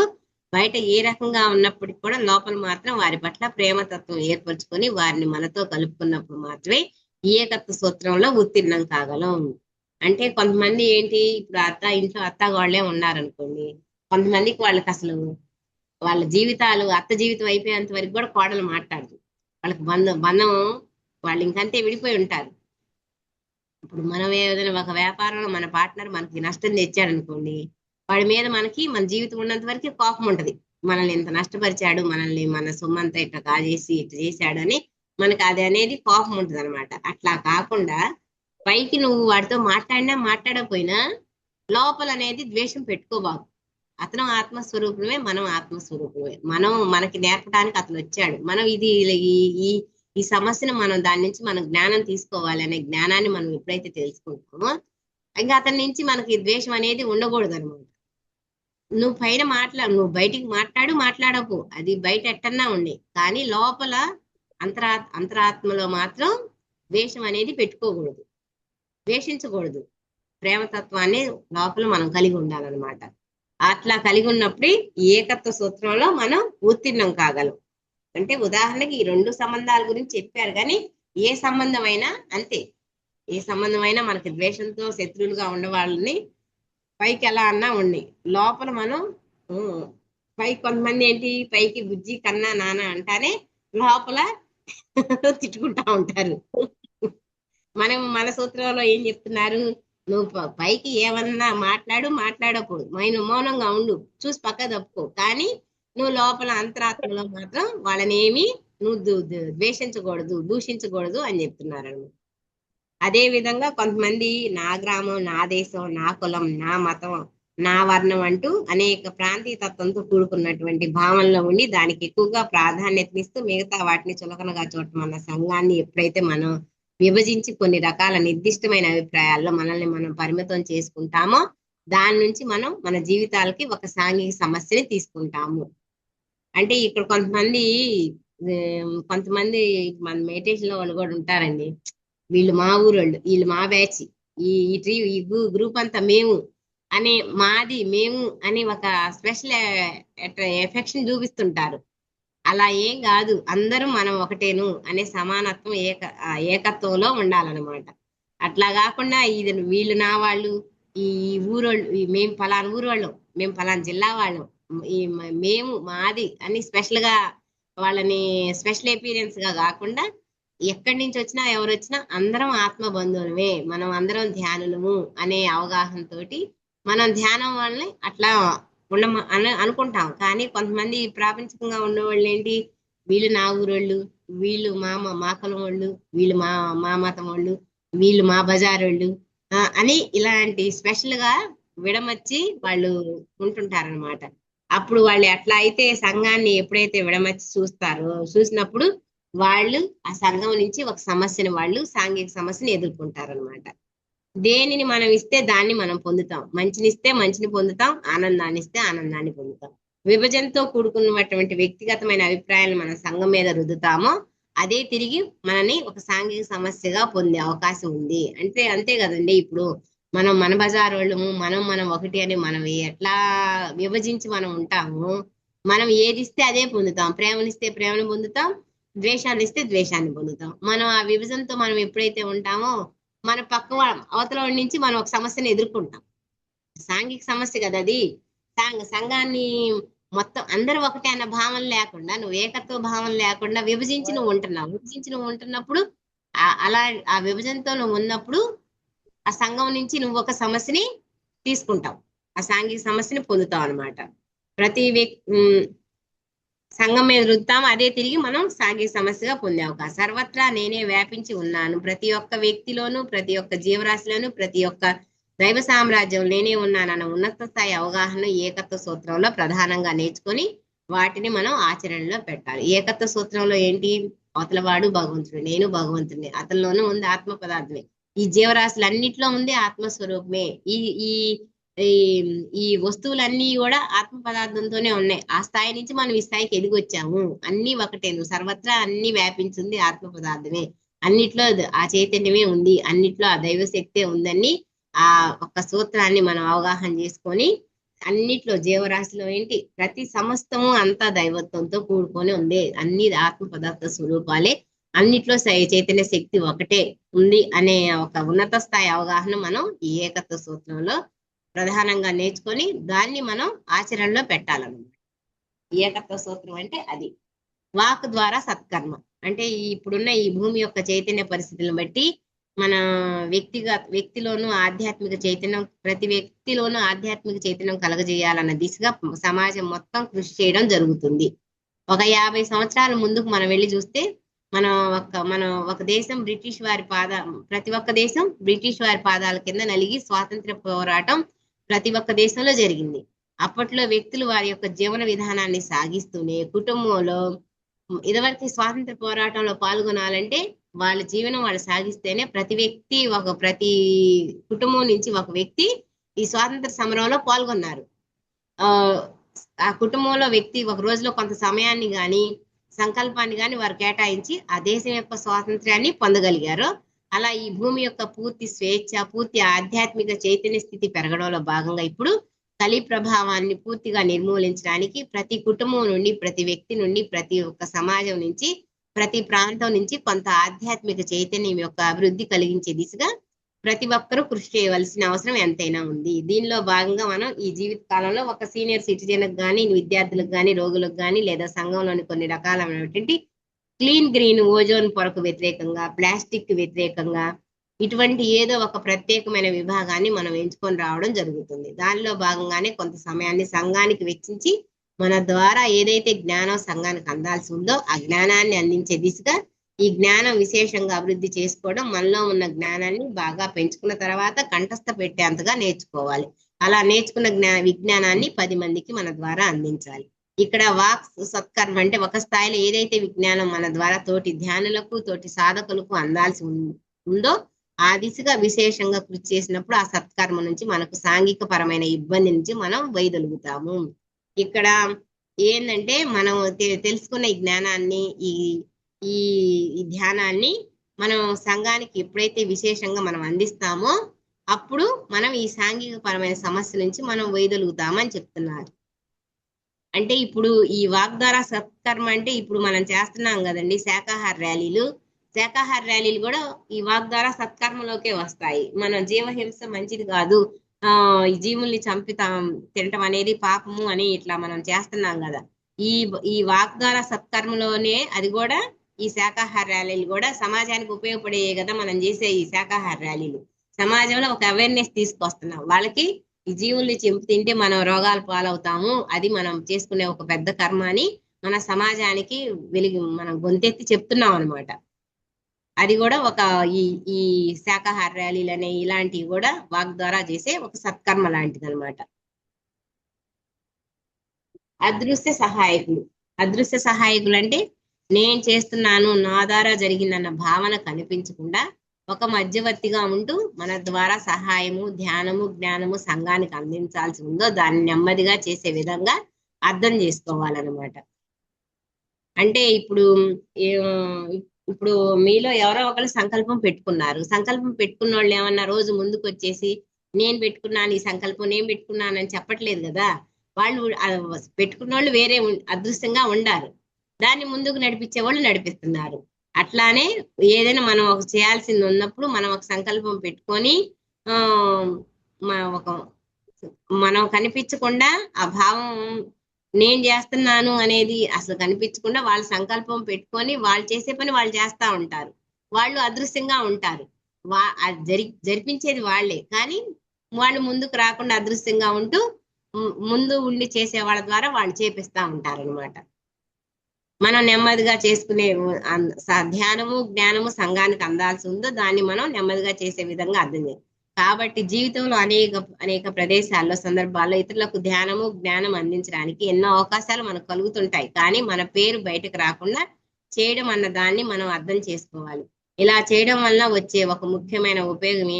బయట ఏ రకంగా ఉన్నప్పటికీ కూడా లోపల మాత్రం వారి పట్ల ప్రేమతత్వం ఏర్పరచుకొని వారిని మనతో కలుపుకున్నప్పుడు మాత్రమే ఈ ఏకత్వ సూత్రంలో ఉత్తీర్ణం కాగలం. అంటే కొంతమంది ఏంటి, ఇప్పుడు ఇంట్లో అత్తగాళ్ళే ఉన్నారనుకోండి, కొంతమందికి వాళ్ళకి అసలు వాళ్ళ జీవితాలు, అత్త జీవితం అయిపోయేంత వరకు కూడా కోడలు మాట్లాడదు. వాళ్ళకి బంధం వాళ్ళు ఇంకంతే విడిపోయి ఉంటారు. ఇప్పుడు మనం ఏదైనా ఒక వ్యాపారంలో మన పార్ట్నర్ మనకి నష్టం తెచ్చాడు అనుకోండి, వాడి మీద మన జీవితం ఉన్నంత వరకు కోపం ఉంటది. మనల్ని ఇంత నష్టపరిచాడు, మన సొమ్మంతా ఇట్లా కాజేసి ఇట్లా చేశాడు అని మనకి అది అనేది కోపం ఉంటుంది అనమాట. అట్లా కాకుండా పైకి నువ్వు వాడితో మాట్లాడకపోయినా లోపల అనేది ద్వేషం పెట్టుకోబాకు. అతను ఆత్మస్వరూపమే, మనం ఆత్మస్వరూపమే. మనకి నేర్పడానికి అతను వచ్చాడు. మనం ఈ సమస్యను మనం దాని నుంచి మనం జ్ఞానం తీసుకోవాలి అనే జ్ఞానాన్ని మనం ఎప్పుడైతే తెలుసుకుంటామో ఇంకా అతని నుంచి మనకి ద్వేషం అనేది ఉండకూడదు అనమాట. నువ్వు బయటికి మాట్లాడకు, అది బయట ఎట్టన్నా ఉండి, కానీ లోపల అంతరాత్మలో మాత్రం ద్వేషం అనేది పెట్టుకోకూడదు, ద్వేషించకూడదు. ప్రేమతత్వాన్ని లోపల మనం కలిగి ఉండాలన్నమాట. అట్లా కలిగి ఉన్నప్పుడే ఏకత్వ సూత్రంలో మనం ఉత్తీర్ణం కాగలం. అంటే ఉదాహరణకి ఈ రెండు సంబంధాల గురించి చెప్పారు, కానీ ఏ సంబంధమైనా అంతే. ఏ సంబంధమైనా మనకి ద్వేషంతో శత్రువులుగా ఉన్న వాళ్ళని పైకి ఎలా అన్నా ఉండి లోపల మనం పైకి కొంతమంది ఏంటి, పైకి బుజ్జి కన్నా నాన్న అంటానే లోపల తిట్టుకుంటా ఉంటారు. మన సూత్రంలో ఏం చెప్తున్నారు, నువ్వు పైకి ఏమన్నా మాట్లాడకూడదు, మౌనంగా ఉండు, చూసి పక్క తప్పుకో, కానీ నువ్వు లోపల అంతరాత్మలో మాత్రం వాళ్ళని నువ్వు ద్వేషించకూడదు, దూషించకూడదు అని చెప్తున్నారు. అదే విధంగా కొంతమంది నా గ్రామం, నా దేశం, నా కులం, నా మతం నా వర్ణం అంటూ అనేక ప్రాంతీయ తత్వంతో కూడుకున్నటువంటి భావనలో ఉండి దానికి ఎక్కువగా ప్రాధాన్యతనిస్తూ మిగతా వాటిని చులకనగా చూడటం అన్న సంఘాన్ని ఎప్పుడైతే మనం విభజించి కొన్ని రకాల నిర్దిష్టమైన అభిప్రాయాల్లో మనల్ని మనం పరిమితం చేసుకుంటామో దాని నుంచి మనం మన జీవితాలకి ఒక సాంఘిక సమస్యని తీసుకుంటాము. అంటే ఇక్కడ కొంతమంది మన మెడిటేషన్ లో వాళ్ళు కూడా ఉంటారండి. వీళ్ళు మా ఊరోళ్ళు, వీళ్ళు మా బ్యాచ్, ఈ గ్రూప్ అంతా మేము అనే మాది మేము అని ఒక స్పెషల్ ఎఫెక్షన్ చూపిస్తుంటారు. అలా ఏం కాదు, అందరూ మనం ఒకటేను అనే సమానత్వం ఏకత్వంలో ఉండాలన్నమాట. అట్లా కాకుండా ఇది వీళ్ళు నా వాళ్ళు, ఈ ఊరోళ్ళు, మేము పలానా ఊరు వాళ్ళం, మేము పలానా జిల్లా వాళ్ళం, మేము మాది అని స్పెషల్ గా వాళ్ళని స్పెషల్ ఎపీరియన్స్ గా కాకుండా ఎక్కడి నుంచి వచ్చినా ఎవరు వచ్చినా అందరం ఆత్మ బంధువులమే, మనం అందరం ధ్యానులము అనే అవగాహనతోటి మనం ధ్యానం వాళ్ళని అట్లా అనుకుంటాం. కానీ కొంతమంది ప్రాపంచికంగా ఉండేవాళ్ళు ఏంటి, వీళ్ళు నా ఊరోళ్ళు, వీళ్ళు మా కులం వాళ్ళు, వీళ్ళు మా మతం వాళ్ళు, వీళ్ళు మా బజార్ వాళ్ళు అని ఇలాంటి స్పెషల్ గా విడమర్చి వాళ్ళు ఉంటుంటారనమాట. అప్పుడు వాళ్ళు ఎట్లా అయితే సంఘాన్ని ఎప్పుడైతే విడమర్చి చూసినప్పుడు వాళ్ళు ఆ సంఘం నుంచి ఒక సమస్యని, వాళ్ళు సాంఘిక సమస్యని ఎదుర్కొంటారనమాట. దేనిని మనం ఇస్తే దాన్ని మనం పొందుతాం, మంచినిస్తే మంచిని పొందుతాం, ఆనందాన్ని ఇస్తే ఆనందాన్ని పొందుతాం. విభజనతో కూడుకున్నటువంటి వ్యక్తిగతమైన అభిప్రాయాలు మన సంఘం మీద రుద్దుతామో అదే తిరిగి మనని ఒక సాంఘిక సమస్యగా పొందే అవకాశం ఉంది. అంతే కదండి. ఇప్పుడు మన బజార్ వాళ్ళము, మనం ఒకటి అని మనం ఎట్లా విభజించి మనం ఉంటాము, మనం ఏది ఇస్తే అదే పొందుతాం. ప్రేమనిస్తే ప్రేమను పొందుతాం, ద్వేషాన్ని ఇస్తే ద్వేషాన్ని పొందుతాం. మనం ఆ విభజనతో మనం ఎప్పుడైతే ఉంటామో మన పక్క అవతల నుంచి మనం ఒక సమస్యను ఎదుర్కొంటాం. సాంఘిక సమస్య కదా అది. సంఘాన్ని మొత్తం అందరూ ఒకటే అన్న భావన లేకుండా, నువ్వు ఏకత్వ భావన లేకుండా విభజించి నువ్వు ఉంటున్నప్పుడు అలా ఆ విభజనతో నువ్వు ఉన్నప్పుడు ఆ సంఘం నుంచి నువ్వు ఒక సమస్యని తీసుకుంటావు, ఆ సాంఘిక సమస్యని పొందుతావు అనమాట. ప్రతి సంఘం మీద రుద్దాం, అదే తిరిగి మనం సాంఘిక సమస్యగా పొందే అవకాశం. సర్వత్రా నేనే వ్యాపించి ఉన్నాను, ప్రతి ఒక్క వ్యక్తిలోను, ప్రతి ఒక్క జీవరాశిలోను, ప్రతి ఒక్క దైవ సామ్రాజ్యం నేనే ఉన్నానన్న ఉన్నత స్థాయి అవగాహన ఏకత్వ సూత్రంలో ప్రధానంగా నేర్చుకొని వాటిని మనం ఆచరణలో పెట్టాలి. ఏకత్వ సూత్రంలో ఏంటి, అవతలవాడు భగవంతుడు, నేను భగవంతుడిని, అతనిలోనూ ఉంది ఆత్మ పదార్థమే, ఈ జీవరాశులన్నిట్లో ఉంది ఆత్మస్వరూపమే, ఈ ఈ ఈ వస్తువులన్నీ కూడా ఆత్మ పదార్థంతోనే ఉన్నాయి. ఆ స్థాయి నుంచి మనం ఈ స్థాయికి ఎదిగి వచ్చాము. అన్ని ఒకటే, సర్వత్రా అన్ని వ్యాపించింది ఆత్మ పదార్థమే, అన్నిట్లో ఆ చైతన్యమే ఉంది, అన్నిట్లో ఆ దైవ శక్తే ఉందని ఆ ఒక్క సూత్రాన్ని మనం అవగాహన చేసుకొని అన్నిట్లో జీవరాశిలో ఏంటి ప్రతి సమస్తము అంతా దైవత్వంతో కూడుకొని ఉంది, అన్ని ఆత్మ పదార్థ స్వరూపాలే, అన్నిట్లో చైతన్య శక్తి ఒకటే ఉంది అనే ఒక ఉన్నత స్థాయి అవగాహన మనం ఈ ఏకత్వ సూత్రంలో ప్రధానంగా నేర్చుకొని దాన్ని మనం ఆచరణలో పెట్టాలన్నమాట. ఏకత్వ సూత్రం అంటే అది. వాక్ ద్వారా సత్కర్మ అంటే ఇప్పుడున్న ఈ భూమి యొక్క చైతన్య పరిస్థితులను బట్టి మన వ్యక్తిలోనూ ఆధ్యాత్మిక చైతన్యం, ప్రతి వ్యక్తిలోనూ ఆధ్యాత్మిక చైతన్యం కలగజేయాలన్న దిశగా సమాజం మొత్తం కృషి చేయడం జరుగుతుంది. ఒక 50 సంవత్సరాల ముందుకు మనం వెళ్ళి చూస్తే మన ఒక దేశం ప్రతి ఒక్క దేశం బ్రిటిష్ వారి పాదాల కింద నలిగి స్వాతంత్ర పోరాటం ప్రతి ఒక్క దేశంలో జరిగింది. అప్పట్లో వ్యక్తులు వారి యొక్క జీవన విధానాన్ని సాగిస్తూనే కుటుంబంలో ఇదివరకు స్వాతంత్ర పోరాటంలో పాల్గొనాలంటే వాళ్ళ జీవనం వాళ్ళు సాగిస్తేనే ప్రతి కుటుంబం నుంచి ఒక వ్యక్తి ఈ స్వాతంత్ర సమరంలో పాల్గొన్నారు. ఆ కుటుంబంలో వ్యక్తి ఒక రోజులో కొంత సమయాన్ని గాని సంకల్పాన్ని గాని వారు కేటాయించి ఆ దేశం యొక్క స్వాతంత్ర్యాన్ని పొందగలిగారు. అలా ఈ భూమి యొక్క పూర్తి స్వేచ్ఛ, పూర్తి ఆధ్యాత్మిక చైతన్య స్థితి పెరగడంలో భాగంగా ఇప్పుడు కలి ప్రభావాన్ని పూర్తిగా నిర్మూలించడానికి ప్రతి కుటుంబం నుండి, ప్రతి వ్యక్తి నుండి, ప్రతి ఒక్క సమాజం నుంచి, ప్రతి ప్రాంతం నుంచి కొంత ఆధ్యాత్మిక చైతన్యం యొక్క అభివృద్ధి కలిగించే దిశగా ప్రతి ఒక్కరూ కృషి చేయవలసిన అవసరం ఎంతైనా ఉంది. దీనిలో భాగంగా మనం ఈ జీవిత కాలంలో ఒక సీనియర్ సిటిజన్కి కానీ, విద్యార్థులకు కానీ, రోగులకు కానీ, లేదా సంఘంలోని కొన్ని రకాలైనటువంటి క్లీన్ గ్రీన్ ఓజోన్ పొరకు వ్యతిరేకంగా, ప్లాస్టిక్ వ్యతిరేకంగా ఇటువంటి ఏదో ఒక ప్రత్యేకమైన విభాగాన్ని మనం ఎంచుకొని రావడం జరుగుతుంది. దానిలో భాగంగానే కొంత సమయాన్ని సంఘానికి వెచ్చించి మన ద్వారా ఏదైతే జ్ఞానం సంఘానికి అందాల్సి ఉందో ఆ జ్ఞానాన్ని అందించే దిశగా ఈ జ్ఞానం విశేషంగా అభివృద్ధి చేసుకోవడం, మనలో ఉన్న జ్ఞానాన్ని బాగా పెంచుకున్న తర్వాత కంఠస్థ పెట్టేంతగా నేర్చుకోవాలి. అలా నేర్చుకున్న విజ్ఞానాన్ని 10 మందికి మన ద్వారా అందించాలి. ఇక్కడ వాక్ సత్కర్మ అంటే ఒక స్థాయిలో ఏదైతే విజ్ఞానం మన ద్వారా తోటి ధ్యానులకు తోటి సాధకులకు అందాల్సి ఉందో ఆ దిశగా విశేషంగా కృషి చేసినప్పుడు ఆ సత్కర్మ నుంచి మనకు సాంఘిక పరమైన ఇబ్బంది నుంచి మనం వైదొలుగుతాము. ఇక్కడ ఏంటంటే మనం తెలుసుకున్న ఈ జ్ఞానాన్ని ఈ ఈ ధ్యానాన్ని మనం సంఘానికి ఎప్పుడైతే విశేషంగా మనం అందిస్తామో అప్పుడు మనం ఈ సాంఘిక పరమైన సమస్య నుంచి మనం వైదొలుగుతామని చెప్తున్నారు. అంటే ఇప్పుడు ఈ వాగ్దార సత్కర్మ అంటే ఇప్పుడు మనం చేస్తున్నాం కదండి శాకాహార ర్యాలీలు. శాకాహార ర్యాలీలు కూడా ఈ వాగ్దార సత్కర్మలోకే వస్తాయి. మనం జీవహింస మంచిది కాదు, ఈ జీవుల్ని తినటం అనేది పాపము అని ఇట్లా మనం చేస్తున్నాం కదా. ఈ వాగ్దార సత్కర్మలోనే అది కూడా ఈ శాకాహార ర్యాలీలు కూడా సమాజానికి ఉపయోగపడే కదా మనం చేసే ఈ శాకాహార ర్యాలీలు. సమాజంలో ఒక అవేర్నెస్ తీసుకొస్తున్నాం వాళ్ళకి. ఈ జీవుల్ని తింటే మనం రోగాలు పాలవుతాము, అది మనం చేసుకునే ఒక పెద్ద కర్మ అని మన సమాజానికి మనం గొంతెత్తి చెప్తున్నాం అనమాట. అది కూడా ఒక ఈ శాకాహార ర్యాలీలు అనే ఇలాంటివి కూడా వాక్ ద్వారా చేసే ఒక సత్కర్మ లాంటిది అనమాట. అదృశ్య సహాయకులు. అదృశ్య సహాయకులు అంటే నేను చేస్తున్నాను, నా ద్వారా జరిగిందన్న భావన కనిపించకుండా ఒక మధ్యవర్తిగా ఉంటూ మన ద్వారా సహాయము, ధ్యానము, జ్ఞానము సంఘానికి అందించాల్సి ఉందో దాన్ని నెమ్మదిగా చేసే విధంగా అర్థం చేసుకోవాలన్నమాట. అంటే ఇప్పుడు మీలో ఎవరో ఒకరు సంకల్పం పెట్టుకున్నారు. సంకల్పం పెట్టుకున్న వాళ్ళు ఏమన్నా రోజు ముందుకు వచ్చేసి నేను పెట్టుకున్నాను ఈ సంకల్పం, నేను పెట్టుకున్నాను అని చెప్పట్లేదు కదా. వాళ్ళు పెట్టుకున్న వాళ్ళు వేరే అదృశ్యంగా ఉండారు, దాన్ని ముందుకు నడిపించే వాళ్ళు నడిపిస్తున్నారు. అట్లానే ఏదైనా మనం ఒక చేయాల్సింది ఉన్నప్పుడు మనం ఒక సంకల్పం పెట్టుకొని మనం కనిపించకుండా ఆ భావం నేను చేస్తున్నాను అనేది అసలు కనిపించకుండా వాళ్ళ సంకల్పం పెట్టుకొని వాళ్ళు చేసే పని వాళ్ళు చేస్తా ఉంటారు. వాళ్ళు అదృశ్యంగా ఉంటారు. జరిపించేది వాళ్లే, కానీ వాళ్ళు ముందుకు రాకుండా అదృశ్యంగా ఉంటూ ముందు ఉండి చేసే వాళ్ళ ద్వారా వాళ్ళు చేపిస్తా ఉంటారు అనమాట. మనం నెమ్మదిగా చేసుకునే ధ్యానము, జ్ఞానము సంఘానికి అందాల్సి ఉందో దాన్ని మనం నెమ్మదిగా చేసే విధంగా అర్థం చేయాలి. కాబట్టి జీవితంలో అనేక ప్రదేశాల్లో, సందర్భాల్లో ఇతరులకు ధ్యానము, జ్ఞానం అందించడానికి ఎన్నో అవకాశాలు మనకు కలుగుతుంటాయి. కానీ మన పేరు బయటకు రాకుండా చేయడం అన్న దాన్ని మనం అర్థం చేసుకోవాలి. ఇలా చేయడం వల్ల వచ్చే ఒక ముఖ్యమైన ఉపయోగం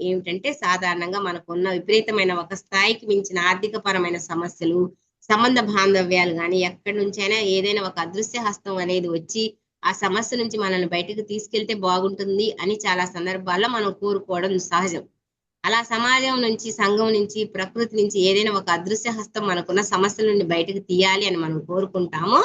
ఏమిటంటే సాధారణంగా మనకున్న విపరీతమైన ఒక స్థాయికి మించిన ఆర్థిక పరమైన సమస్యలు, సంబంధ బాంధవ్యాలు కానీ ఎక్కడి నుంచైనా ఏదైనా ఒక అదృశ్య హస్తం అనేది వచ్చి ఆ సమస్య నుంచి మనల్ని బయటకు తీసుకెళ్తే బాగుంటుంది అని చాలా సందర్భాల్లో మనం కోరుకోవడం సహజం. అలా సమాజం నుంచి, సంఘం నుంచి, ప్రకృతి నుంచి ఏదైనా ఒక అదృశ్య హస్తం మనకున్న సమస్యల నుండి బయటకు తీయాలి అని మనం కోరుకుంటామో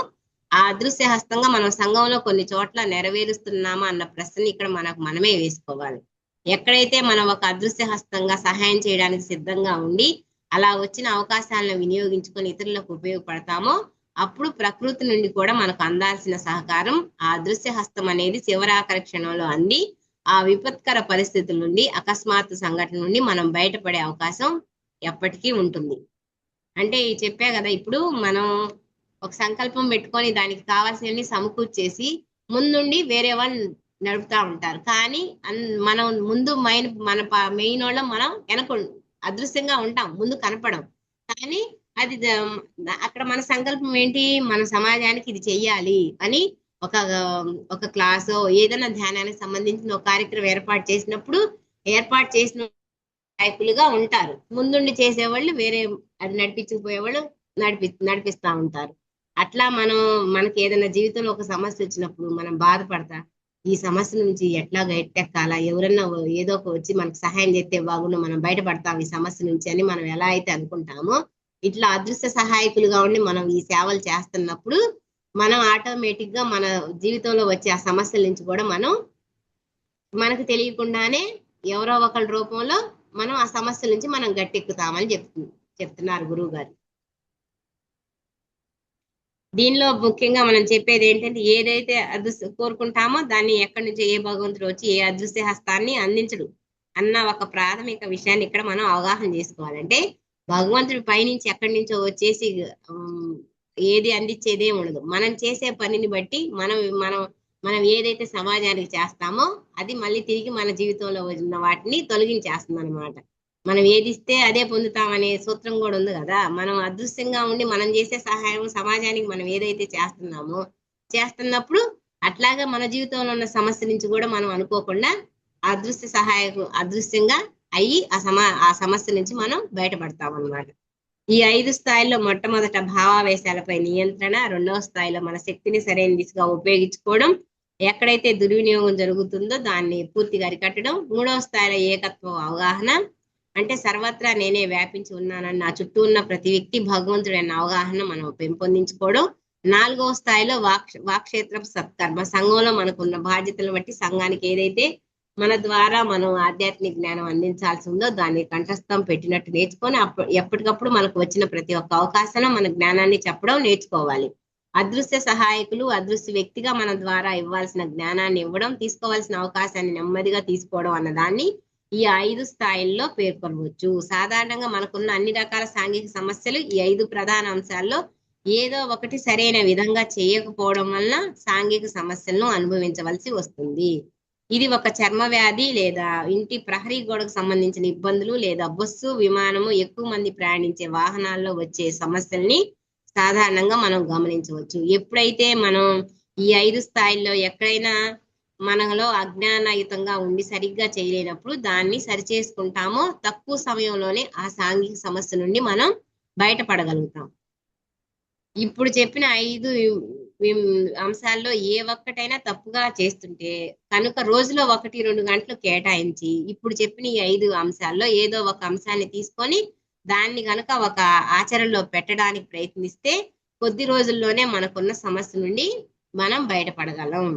ఆ అదృశ్య హస్తంగా మనం సంఘంలో కొన్ని చోట్ల నెరవేరుస్తున్నామా అన్న ప్రశ్న ఇక్కడ మనమే వేసుకోవాలి. ఎక్కడైతే మనం ఒక అదృశ్య హస్తంగా సహాయం చేయడానికి సిద్ధంగా ఉండి అలా వచ్చిన అవకాశాలను వినియోగించుకొని ఇతరులకు ఉపయోగపడతామో అప్పుడు ప్రకృతి నుండి కూడా మనకు అందాల్సిన సహకారం ఆ అదృశ్య హస్తం అనేది చివరాఖరి క్షణంలో అంది ఆ విపత్కర పరిస్థితుల నుండి, అకస్మాత్తు సంఘటన నుండి మనం బయటపడే అవకాశం ఎప్పటికీ ఉంటుంది. అంటే చెప్పా కదా, ఇప్పుడు మనం ఒక సంకల్పం పెట్టుకొని దానికి కావాల్సినవన్నీ సమకూర్చేసి ముందుండి వేరే వాళ్ళు నడుపుతా ఉంటారు. కానీ మనం ముందు మన మెయిన్ వాళ్ళం మనం వెనక అదృశ్యంగా ఉంటాం, ముందు కనపడం. కానీ అది అక్కడ మన సంకల్పం ఏంటి, మన సమాజానికి ఇది చెయ్యాలి అని ఒక క్లాసో ఏదైనా ధ్యానానికి సంబంధించిన ఒక కార్యక్రమం ఏర్పాటు చేసిన నాయకులుగా ఉంటారు. ముందుండి చేసేవాళ్ళు వేరే అది నడిపించుకుపోయేవాళ్ళు నడిపిస్తా ఉంటారు. అట్లా మనకి ఏదైనా జీవితంలో ఒక సమస్య వచ్చినప్పుడు మనం బాధపడతా ఈ సమస్య నుంచి ఎట్లా గట్టెక్కాలా, ఎవరన్నా ఏదో ఒక వచ్చి మనకు సహాయం చేస్తే బాగుండు, మనం బయటపడతాం ఈ సమస్య నుంచి అని మనం ఎలా అయితే అనుకుంటామో ఇట్లా అదృశ్య సహాయకులుగా ఉండి మనం ఈ సేవలు చేస్తున్నప్పుడు మనం ఆటోమేటిక్ గా మన జీవితంలో వచ్చే ఆ సమస్యల నుంచి కూడా మనకు తెలియకుండానే ఎవరో ఒకళ్ళ రూపంలో మనం ఆ సమస్యల నుంచి మనం గట్టెక్కుతామని చెప్తున్నారు గురువు గారు. దీనిలో ముఖ్యంగా మనం చెప్పేది ఏంటంటే ఏదైతే కోరుకుంటామో దాన్ని ఎక్కడి నుంచి ఏ భగవంతుడు వచ్చి ఏ అదృశ్య హస్తాన్ని అందించడు అన్న ఒక ప్రాథమిక విషయాన్ని ఇక్కడ మనం అవగాహన చేసుకోవాలంటే భగవంతుడి పైనుంచి ఎక్కడి నుంచో వచ్చేసి ఏది అందించేదే ఉండదు. మనం చేసే పనిని బట్టి మనం ఏదైతే సమాజానికి చేస్తామో అది మళ్ళీ తిరిగి మన జీవితంలో ఉన్న వాటిని తొలగించేస్తుంది అనమాట. మనం ఏది ఇస్తే అదే పొందుతాం అనే సూత్రం కూడా ఉంది కదా. మనం అదృశ్యంగా ఉండి మనం చేసే సహాయం సమాజానికి మనం ఏదైతే చేస్తున్నామో చేస్తున్నప్పుడు అట్లాగా మన జీవితంలో ఉన్న సమస్య నుంచి కూడా మనం అనుకోకుండా అదృశ్యంగా అయ్యి ఆ సమస్య నుంచి మనం బయటపడతాం అన్నమాట. ఈ 5 స్థాయిల్లో మొట్టమొదట భావావేశాలపై నియంత్రణ, రెండవ స్థాయిలో మన శక్తిని సరైన దిశగా ఉపయోగించుకోవడం, ఎక్కడైతే దుర్వినియోగం జరుగుతుందో దాన్ని పూర్తిగా అరికట్టడం, మూడవ స్థాయిలో ఏకత్వ అవగాహన, అంటే సర్వత్రా నేనే వ్యాపించి ఉన్నానని నా చుట్టూ ఉన్న ప్రతి వ్యక్తి భగవంతుడైన అవగాహన మనం పెంపొందించుకోవడం, నాలుగవ స్థాయిలో వాక్షేత్ర సత్కర్మ, సంఘంలో మనకున్న బాధ్యతలు బట్టి సంఘానికి ఏదైతే మన ద్వారా మనం ఆధ్యాత్మిక జ్ఞానం అందించాల్సి ఉందో దాన్ని కంఠస్థం పెట్టినట్టు నేర్చుకొని ఎప్పటికప్పుడు మనకు వచ్చిన ప్రతి ఒక్క అవకాశంలో మన జ్ఞానాన్ని చెప్పడం నేర్చుకోవాలి. అదృశ్య సహాయకులు అదృశ్య వ్యక్తిగా మన ద్వారా ఇవ్వాల్సిన జ్ఞానాన్ని ఇవ్వడం, తీసుకోవాల్సిన అవకాశాన్ని నెమ్మదిగా తీసుకోవడం అన్న దాన్ని ఈ 5 స్థాయిల్లో పేర్కొనవచ్చు. సాధారణంగా మనకున్న అన్ని రకాల సాంఘిక సమస్యలు ఈ 5 ప్రధాన అంశాల్లో ఏదో ఒకటి సరైన విధంగా చేయకపోవడం వలన సాంఘిక సమస్యలను అనుభవించవలసి వస్తుంది. ఇది ఒక చర్మ వ్యాధి లేదా ఇంటి ప్రహరీ గోడకు సంబంధించిన ఇబ్బందులు లేదా బస్సు విమానము ఎక్కువ మంది ప్రయాణించే వాహనాల్లో వచ్చే సమస్యల్ని సాధారణంగా మనం గమనించవచ్చు. ఎప్పుడైతే మనం ఈ 5 స్థాయిల్లో ఎక్కడైనా మనలో అజ్ఞానయుతంగా ఉండి సరిగ్గా చేయలేనప్పుడు దాన్ని సరిచేసుకుంటామో తక్కువ సమయంలోనే ఆ సాంఘిక సమస్య నుండి మనం బయటపడగలుగుతాం. ఇప్పుడు చెప్పిన 5 అంశాల్లో ఏ ఒక్కటైనా తప్పుగా చేస్తుంటే కనుక రోజులో 1-2 గంటలు కేటాయించి ఇప్పుడు చెప్పిన ఈ 5 అంశాల్లో ఏదో ఒక అంశాన్ని తీసుకొని దాన్ని కనుక ఒక ఆచరణలో పెట్టడానికి ప్రయత్నిస్తే కొద్ది రోజుల్లోనే మనకున్న సమస్య నుండి మనం బయటపడగలం.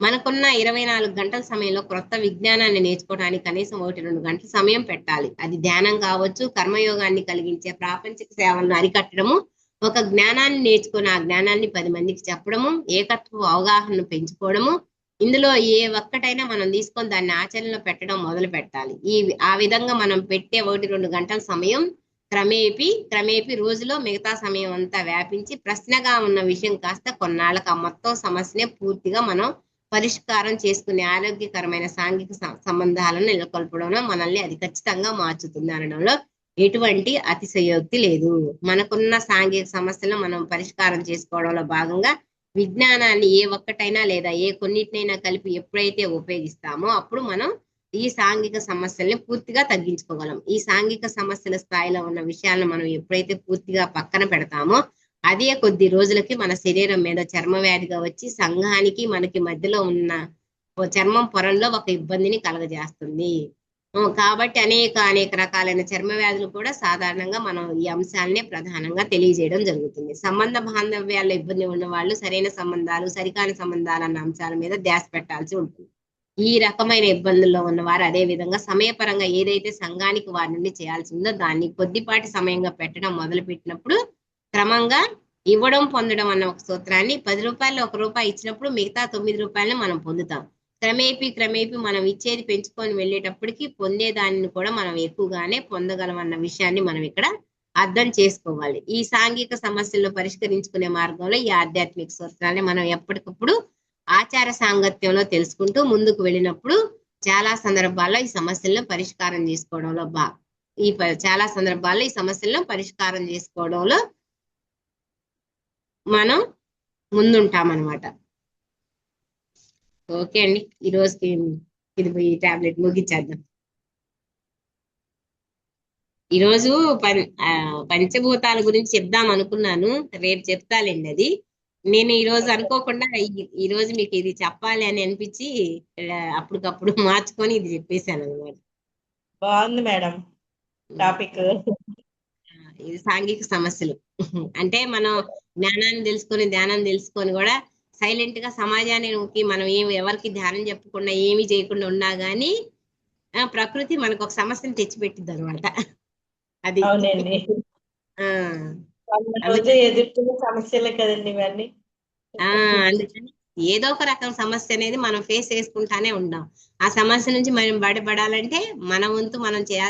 మనకున్న 24 గంటల సమయంలో క్రొత్త విజ్ఞానాన్ని నేర్చుకోవడానికి కనీసం 1-2 గంటల సమయం పెట్టాలి. అది ధ్యానం కావచ్చు, కర్మయోగాన్ని కలిగించే ప్రాపంచిక సేవలను అరికట్టడము, ఒక జ్ఞానాన్ని నేర్చుకుని ఆ జ్ఞానాన్ని 10 మందికి చెప్పడము, ఏకత్వ అవగాహనను పెంచుకోవడము, ఇందులో ఏ ఒక్కటైనా మనం తీసుకొని దాన్ని ఆచరణలో పెట్టడం మొదలు పెట్టాలి. ఆ విధంగా మనం పెట్టే 1-2 గంటల సమయం క్రమేపీ రోజులో మిగతా సమయం అంతా వ్యాపించి ప్రశ్నగా ఉన్న విషయం కాస్త కొన్నాళ్ళకి ఆ మొత్తం సమస్యనే పూర్తిగా మనం పరిష్కారం చేసుకునే ఆరోగ్యకరమైన సాంఘిక సంబంధాలను నెలకొల్పడంలో మనల్ని అది ఖచ్చితంగా మార్చుతుంది అనడంలో ఎటువంటి అతిశయోక్తి లేదు. మనకున్న సాంఘిక సమస్యలను మనం పరిష్కారం చేసుకోవడంలో భాగంగా విజ్ఞానాన్ని ఏ ఒక్కటైనా లేదా ఏ కొన్నిటినైనా కలిపి ఎప్పుడైతే ఉపయోగిస్తామో అప్పుడు మనం ఈ సాంఘిక సమస్యల్ని పూర్తిగా తగ్గించుకోగలం. ఈ సాంఘిక సమస్యల స్థాయిలో ఉన్న విషయాలను మనం ఎప్పుడైతే పూర్తిగా పక్కన పెడతామో అదే కొద్ది రోజులకి మన శరీరం మీద చర్మ వ్యాధిగా వచ్చి సంఘానికి మనకి మధ్యలో ఉన్న చర్మం పొరల్లో ఒక ఇబ్బందిని కలగజేస్తుంది. కాబట్టి అనేక రకాలైన చర్మ వ్యాధులు కూడా సాధారణంగా మనం ఈ అంశాలనే ప్రధానంగా తెలియజేయడం జరుగుతుంది. సంబంధ బాంధవ్యాల్లో ఇబ్బంది ఉన్న వాళ్ళు సరైన సంబంధాలు సరికాని సంబంధాలు అన్న అంశాల మీద ధ్యాస పెట్టాల్సి ఉంటుంది. ఈ రకమైన ఇబ్బందుల్లో ఉన్నవారు అదే విధంగా సమయపరంగా ఏదైతే సంఘానికి వారి నుండి చేయాల్సి ఉందో దాన్ని కొద్దిపాటి సమయంగా పెట్టడం మొదలు పెట్టినప్పుడు క్రమంగా ఇవ్వడం పొందడం అన్న ఒక సూత్రాన్ని 10 రూపాయలు 1 రూపాయి ఇచ్చినప్పుడు మిగతా 9 రూపాయలను మనం పొందుతాం. క్రమేపీ మనం ఇచ్చేది పెంచుకొని వెళ్ళేటప్పటికి పొందేదాన్ని కూడా మనం ఎక్కువగానే పొందగలం అన్న విషయాన్ని మనం ఇక్కడ అర్థం చేసుకోవాలి. ఈ సాంఘిక సమస్యలను పరిష్కరించుకునే మార్గంలో ఈ ఆధ్యాత్మిక సూత్రాన్ని మనం ఎప్పటికప్పుడు ఆచార సాంగత్యంలో తెలుసుకుంటూ ముందుకు వెళ్ళినప్పుడు చాలా సందర్భాల్లో ఈ సమస్యలను పరిష్కారం చేసుకోవడంలో మనం ముందుంటామన్నమాట. ఓకే అండి, ఈ రోజుకి ఇది ఈ టాబ్లెట్ ముగించేద్దాం. ఈరోజు పంచభూతాల గురించి చెప్దాం అనుకున్నాను, రేపు చెప్తాలేండి. అది నేను ఈ రోజు అనుకోకుండా ఈ రోజు మీకు ఇది చెప్పాలి అని అనిపించి అప్పటికప్పుడు మార్చుకొని ఇది చెప్పేశాను అనమాట. బాగుంది మేడం టాపిక్. ఇది సాంఘిక సమస్యలు అంటే మనం జ్ఞానాన్ని తెలుసుకొని ధ్యానం తెలుసుకొని కూడా సైలెంట్ గా సమాజానికి మనం ఎవరికి ధ్యానం చెప్పకుండా ఏమి చేయకుండా ఉన్నా గానీ ప్రకృతి మనకు ఒక సమస్యను తెచ్చిపెట్టింది అనమాట. అది ఎదుర్కొన్న సమస్యలే కదండి ఇవన్నీ. అందుకని ఏదో ఒక రకం సమస్య అనేది మనం ఫేస్ చేసుకుంటానే ఉంటాం. ఆ సమస్య నుంచి మనం బయటపడాలంటే మన వంతు మనం చేయాలి.